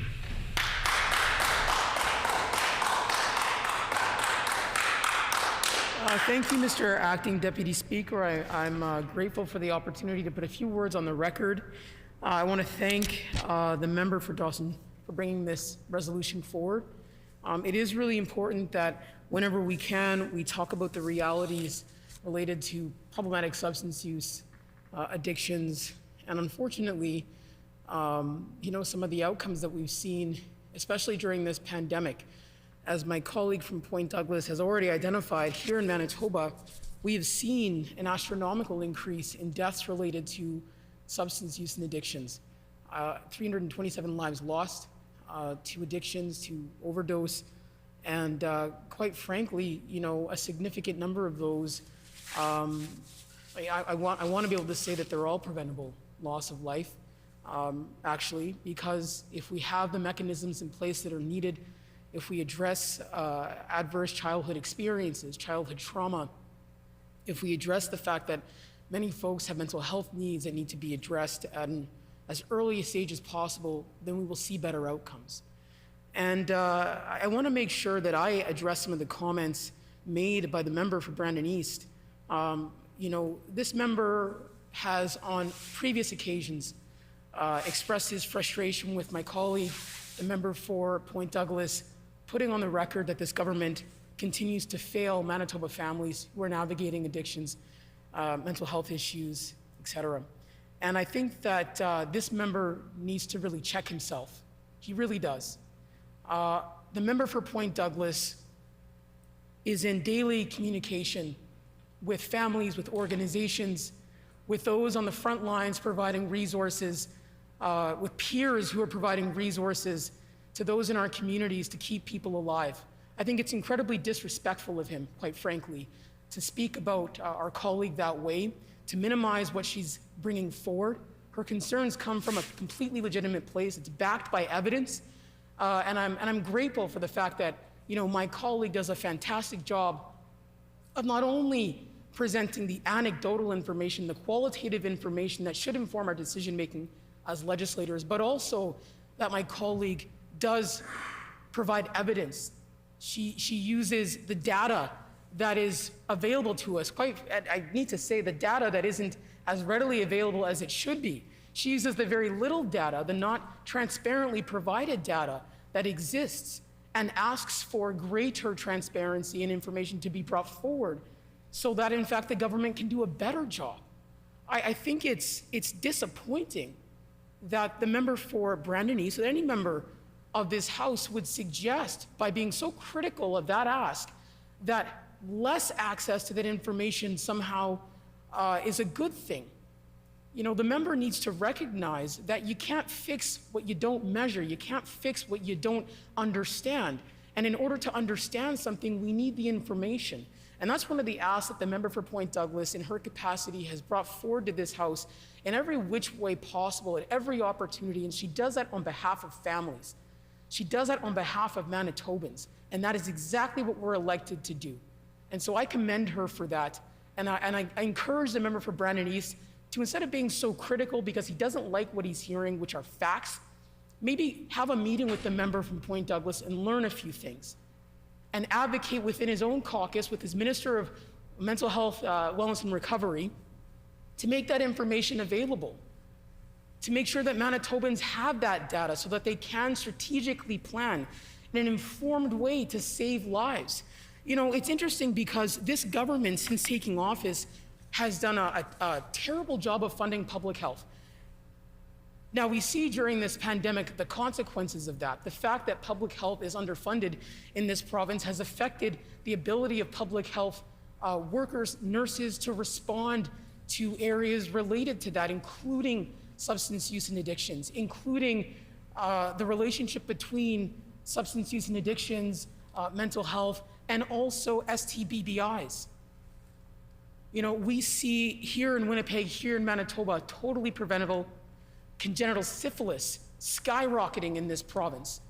Thank you, Mr. Acting Deputy Speaker. I'm grateful for the opportunity to put a few words on the record. I want to thank the member for Dawson for bringing this resolution forward. It is really important that whenever we can, we talk about the realities related to problematic substance use, addictions, and unfortunately, some of the outcomes that we've seen, especially during this pandemic. As my colleague from Point Douglas has already identified, here in Manitoba, we have seen an astronomical increase in deaths related to substance use and addictions. 327 lives lost to addictions, to overdose, and quite frankly, a significant number of those, I want to be able to say that they're all preventable loss of life, actually, because if we have the mechanisms in place that are needed, if we address adverse childhood experiences, childhood trauma, if we address the fact that many folks have mental health needs that need to be addressed at as early a stage as possible, then we will see better outcomes. And I want to make sure that I address some of the comments made by the member for Brandon East. This member has on previous occasions expressed his frustration with my colleague, the member for Point Douglas, putting on the record that this government continues to fail Manitoba families who are navigating addictions, mental health issues, etc. And I think that this member needs to really check himself. He really does. The member for Point Douglas is in daily communication with families, with organizations, with those on the front lines providing resources, with peers who are providing resources to those in our communities to keep people alive. I think it's incredibly disrespectful of him, quite frankly, to speak about our colleague that way, to minimize what she's bringing forward. Her concerns come from a completely legitimate place. It's backed by evidence, and I'm grateful for the fact that my colleague does a fantastic job of not only presenting the anecdotal information, the qualitative information that should inform our decision making as legislators, but also that my colleague does provide evidence. She uses the data that is available to us. I need to say, the data that isn't as readily available as it should be. She uses the very little data, the not transparently provided data that exists, and asks for greater transparency and information to be brought forward so that, in fact, the government can do a better job. I think it's disappointing that the member for Brandon East, or any member of this House, would suggest, by being so critical of that ask, that less access to that information somehow is a good thing. The member needs to recognize that you can't fix what you don't measure. You can't fix what you don't understand. And in order to understand something, we need the information. And that's one of the asks that the member for Point Douglas, in her capacity, has brought forward to this House in every which way possible, at every opportunity. And she does that on behalf of families. She does that on behalf of Manitobans. And that is exactly what we're elected to do. And so I commend her for that. And I encourage the member for Brandon East to, instead of being so critical because he doesn't like what he's hearing, which are facts, maybe have a meeting with the member from Point Douglas and learn a few things, and advocate within his own caucus with his Minister of Mental Health, Wellness and Recovery to make that information available, to make sure that Manitobans have that data so that they can strategically plan in an informed way to save lives. It's interesting because this government, since taking office, has done a terrible job of funding public health. Now, we see during this pandemic the consequences of that. The fact that public health is underfunded in this province has affected the ability of public health workers, nurses, to respond to areas related to that, including substance use and addictions, including the relationship between substance use and addictions, mental health, and also STBBIs. We see here in Winnipeg, here in Manitoba, totally preventable congenital syphilis skyrocketing in this province.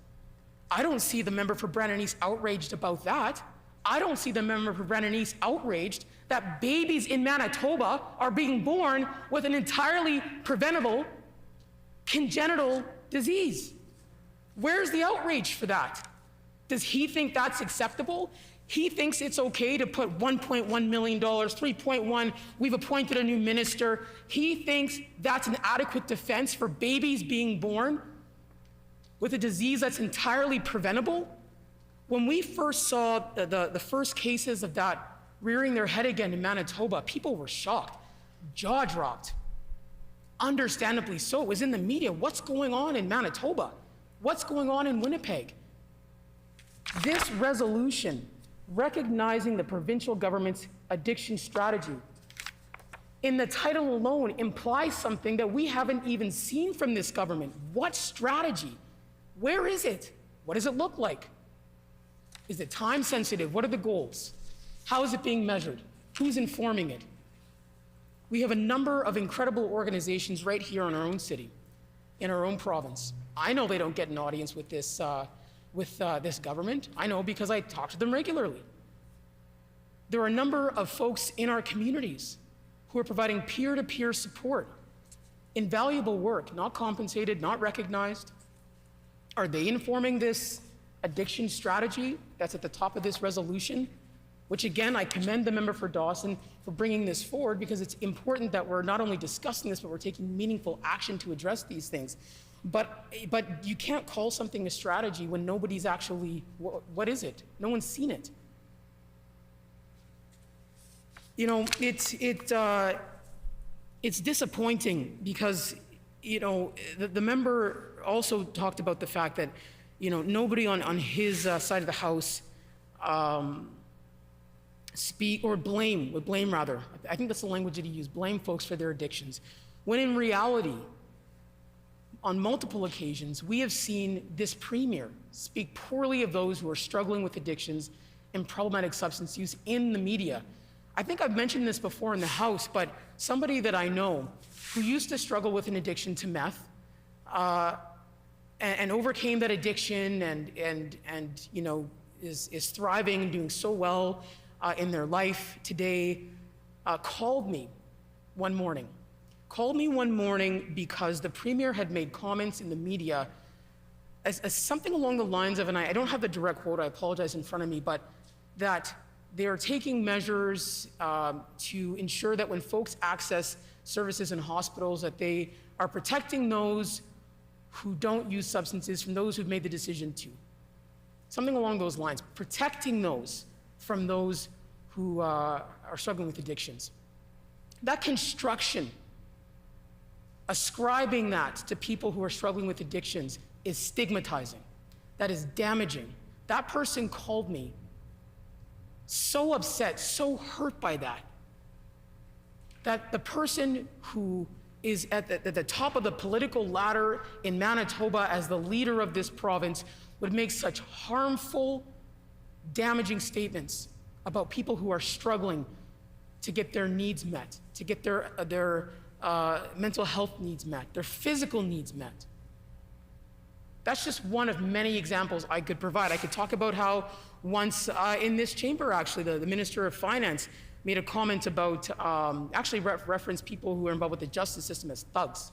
I don't see the member for Brandon East outraged about that. I don't see the member for Brandon East outraged that babies in Manitoba are being born with an entirely preventable congenital disease. Where's the outrage for that? Does he think that's acceptable? He thinks it's okay to put $1.1 million, 3.1, we've appointed a new minister. He thinks that's an adequate defense for babies being born with a disease that's entirely preventable. When we first saw the first cases of that rearing their head again in Manitoba, people were shocked, jaw dropped. Understandably so. It was in the media. What's going on in Manitoba? What's going on in Winnipeg? This resolution, recognizing the provincial government's addiction strategy, in the title alone implies something that we haven't even seen from this government. What strategy? Where is it? What does it look like? Is it time sensitive? What are the goals? How is it being measured? Who's informing it? We have a number of incredible organizations right here in our own city, in our own province. I know they don't get an audience with this government. I know because I talk to them regularly. There are a number of folks in our communities who are providing peer-to-peer support, invaluable work, not compensated, not recognized. Are they informing this addiction strategy that's at the top of this resolution? Which again, I commend the member for Dawson for bringing this forward, because it's important that we're not only discussing this, but we're taking meaningful action to address these things. But you can't call something a strategy when nobody's actually, what is it? No one's seen it. It's disappointing because, the member also talked about the fact that, nobody on his side of the House blame, I think that's the language that he used, blame folks for their addictions. When in reality, on multiple occasions, we have seen this premier speak poorly of those who are struggling with addictions and problematic substance use in the media. I think I've mentioned this before in the House, but somebody that I know who used to struggle with an addiction to meth and overcame that addiction and you know, is thriving and doing so well in their life today, called me one morning. Called me one morning because the Premier had made comments in the media as something along the lines of, and I don't have the direct quote, I apologize, in front of me, but that they are taking measures to ensure that when folks access services in hospitals, that they are protecting those who don't use substances from those who've made the decision to. Something along those lines, protecting those from those who are struggling with addictions. That construction, ascribing that to people who are struggling with addictions, is stigmatizing. That is damaging. That person called me so upset, so hurt by that the person who is at the top of the political ladder in Manitoba as the leader of this province would make such harmful, damaging statements about people who are struggling to get their needs met, to get their mental health needs met, their physical needs met. That's just one of many examples I could provide. I could talk about how once in this chamber, actually, the Minister of Finance made a comment about, actually referenced people who are involved with the justice system as thugs.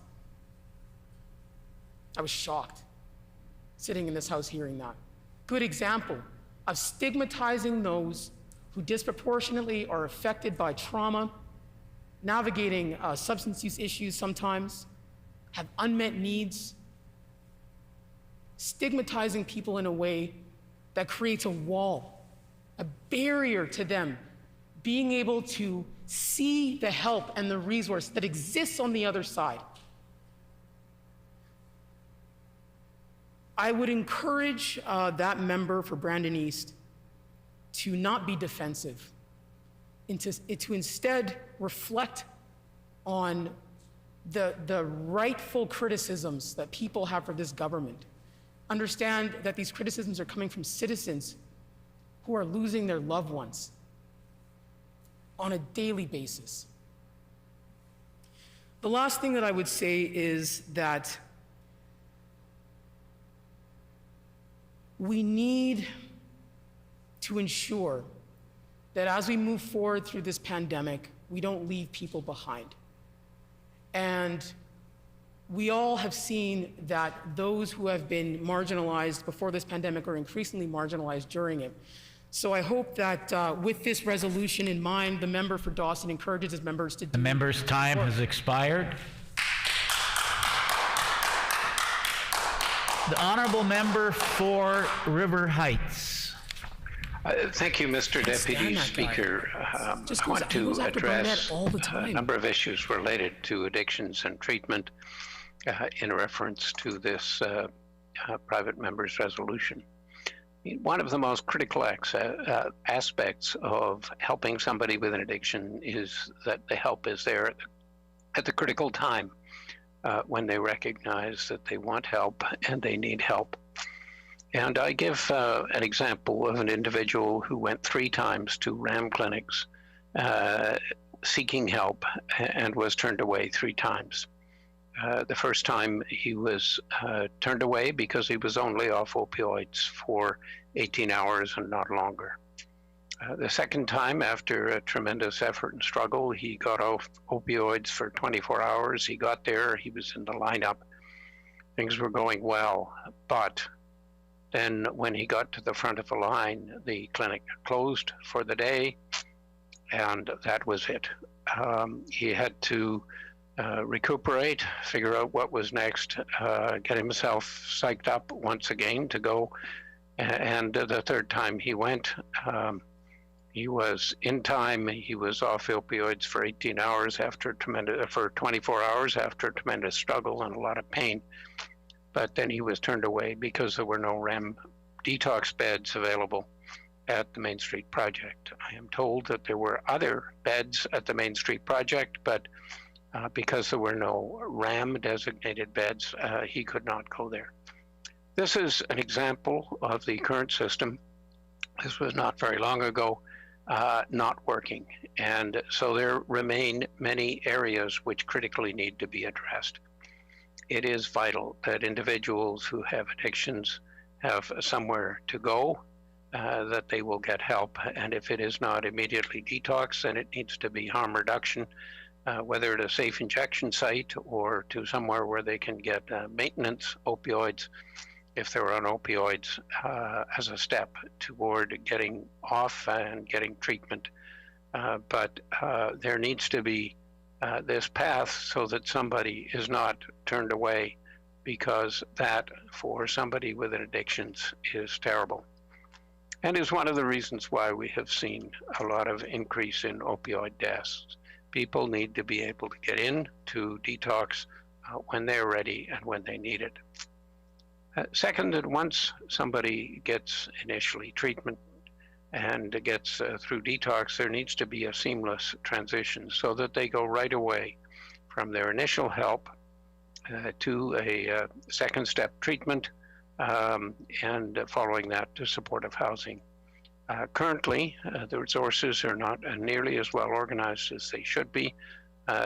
I was shocked sitting in this House hearing that. Good example of stigmatizing those who disproportionately are affected by trauma, navigating substance use issues sometimes, have unmet needs, stigmatizing people in a way that creates a wall, a barrier to them being able to see the help and the resource that exists on the other side. I would encourage that member for Brandon East to not be defensive, and to instead reflect on the rightful criticisms that people have for this government. Understand that these criticisms are coming from citizens who are losing their loved ones on a daily basis. The last thing that I would say is that we need to ensure that as we move forward through this pandemic, we don't leave people behind. And we all have seen that those who have been marginalized before this pandemic are increasingly marginalized during it. So I hope that with this resolution in mind, the member for Dawson encourages his members to do— The member's time has expired. The honourable member for River Heights. Thank you, Mr. Deputy Speaker. I want to address a number of issues related to addictions and treatment in reference to this private member's resolution. One of the most critical aspects of helping somebody with an addiction is that the help is there at the critical time when they recognize that they want help and they need help. And I give an example of an individual who went 3 times to RAM clinics seeking help and was turned away 3 times. The first time he was turned away because he was only off opioids for 18 hours and not longer. The second time, after a tremendous effort and struggle, he got off opioids for 24 hours. He got there, he was in the lineup. Things were going well, but then when he got to the front of the line, the clinic closed for the day, and that was it. He had to recuperate, figure out what was next, get himself psyched up once again to go. And the third time he went, he was in time. He was off opioids for 18 hours for 24 hours after a tremendous struggle and a lot of pain. But then he was turned away because there were no REM detox beds available at the Main Street Project. I am told that there were other beds at the Main Street Project, but because there were no RAM designated beds, he could not go there. This is an example of the current system. This was not very long ago. not working. And so there remain many areas which critically need to be addressed. It is vital that individuals who have addictions have somewhere to go, that they will get help. And if it is not immediately detox, then it needs to be harm reduction, whether at a safe injection site or to somewhere where they can get maintenance opioids if they're on opioids, as a step toward getting off and getting treatment. But there needs to be this path so that somebody is not turned away, because that for somebody with addictions is terrible. And is one of the reasons why we have seen a lot of increase in opioid deaths. People need to be able to get in to detox when they're ready and when they need it. Second, that once somebody gets initially treatment and gets through detox, there needs to be a seamless transition so that they go right away from their initial help to a second step treatment, and following that to supportive housing. Currently, the resources are not nearly as well organized as they should be,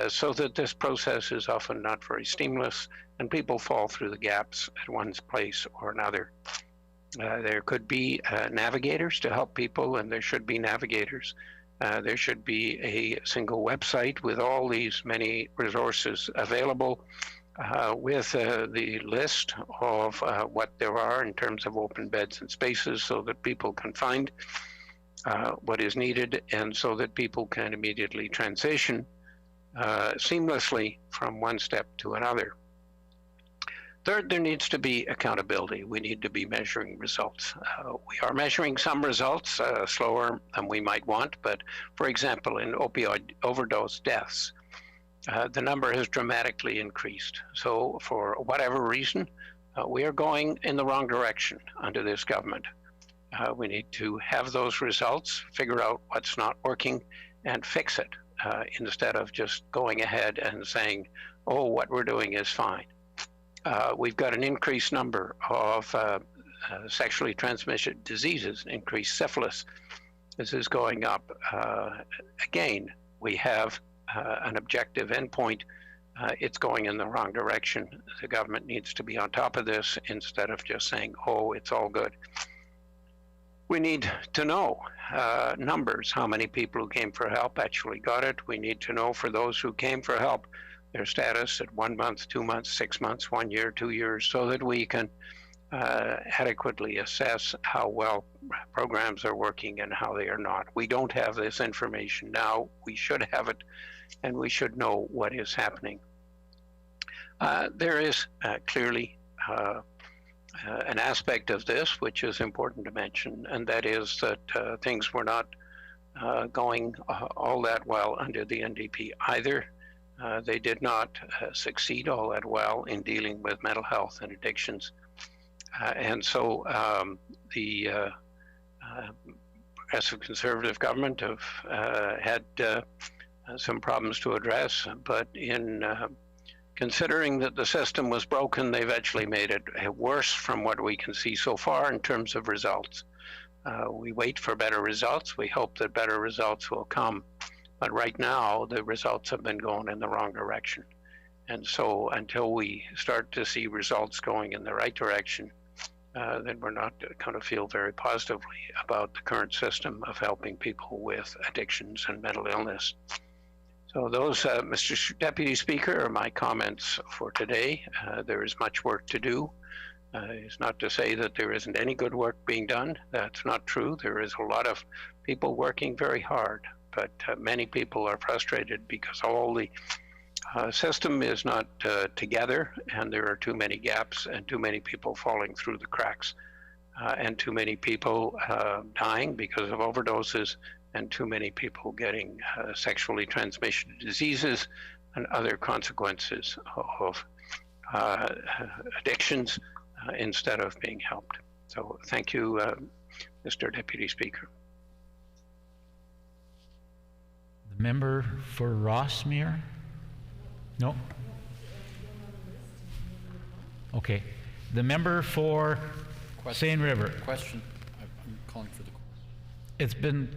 so that this process is often not very seamless, and people fall through the gaps at one place or another. There could be navigators to help people, and there should be navigators. There should be a single website with all these many resources available, with the list of what there are in terms of open beds and spaces, so that people can find what is needed, and so that people can immediately transition seamlessly from one step to another. Third, there needs to be accountability. We need to be measuring results. We are measuring some results slower than we might want, but for example, in opioid overdose deaths, the number has dramatically increased. So for whatever reason, we are going in the wrong direction under this government. We need to have those results, figure out what's not working, and fix it, instead of just going ahead and saying, oh, what we're doing is fine. We've got an increased number of sexually transmitted diseases, increased syphilis. This is going up. Again, we have an objective endpoint. It's going in the wrong direction. The government needs to be on top of this instead of just saying, oh, it's all good. We need to know numbers, how many people who came for help actually got it. We need to know for those who came for help, their status at 1 month, 2 months, 6 months, 1 year, 2 years, so that we can adequately assess how well programs are working and how they are not. We don't have this information now. We should have it, and we should know what is happening. There is clearly an aspect of this which is important to mention, and that is that things were not going all that well under the NDP either. They did not succeed all that well in dealing with mental health and addictions. And so the Progressive Conservative government have had some problems to address, but in considering that the system was broken, they've actually made it worse from what we can see so far in terms of results. We wait for better results. We hope that better results will come. But right now, the results have been going in the wrong direction. And so until we start to see results going in the right direction, then we're not going to feel very positively about the current system of helping people with addictions and mental illness. So those, Mr. Deputy Speaker, are my comments for today. There is much work to do. It's not to say that there isn't any good work being done. That's not true. There is a lot of people working very hard, but many people are frustrated because all the system is not together, and there are too many gaps and too many people falling through the cracks, and too many people dying because of overdoses, and too many people getting sexually transmitted diseases and other consequences of addictions instead of being helped. So thank you, Mr. Deputy Speaker. The member for Rossmere? No? Okay. The member for Seine River? Question. I'm calling for the question. It's been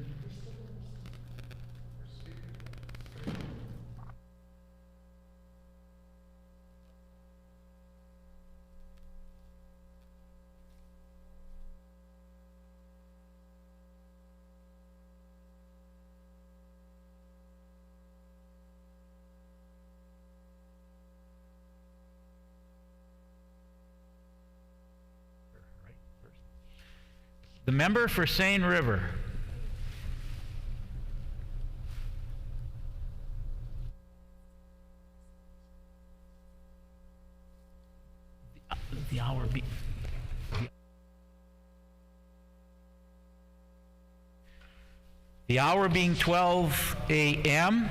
The member for Seine River. The hour be... The hour being 12 a.m.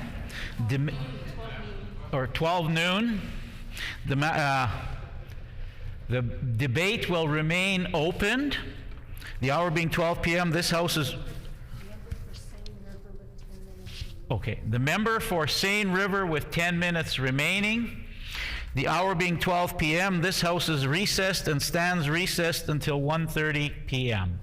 or 12 noon. The debate will remain opened. The hour being 12 p.m. This House is... Okay. The member for Seine River with 10 minutes remaining. The hour being 12 p.m. This House is recessed and stands recessed until 1:30 p.m.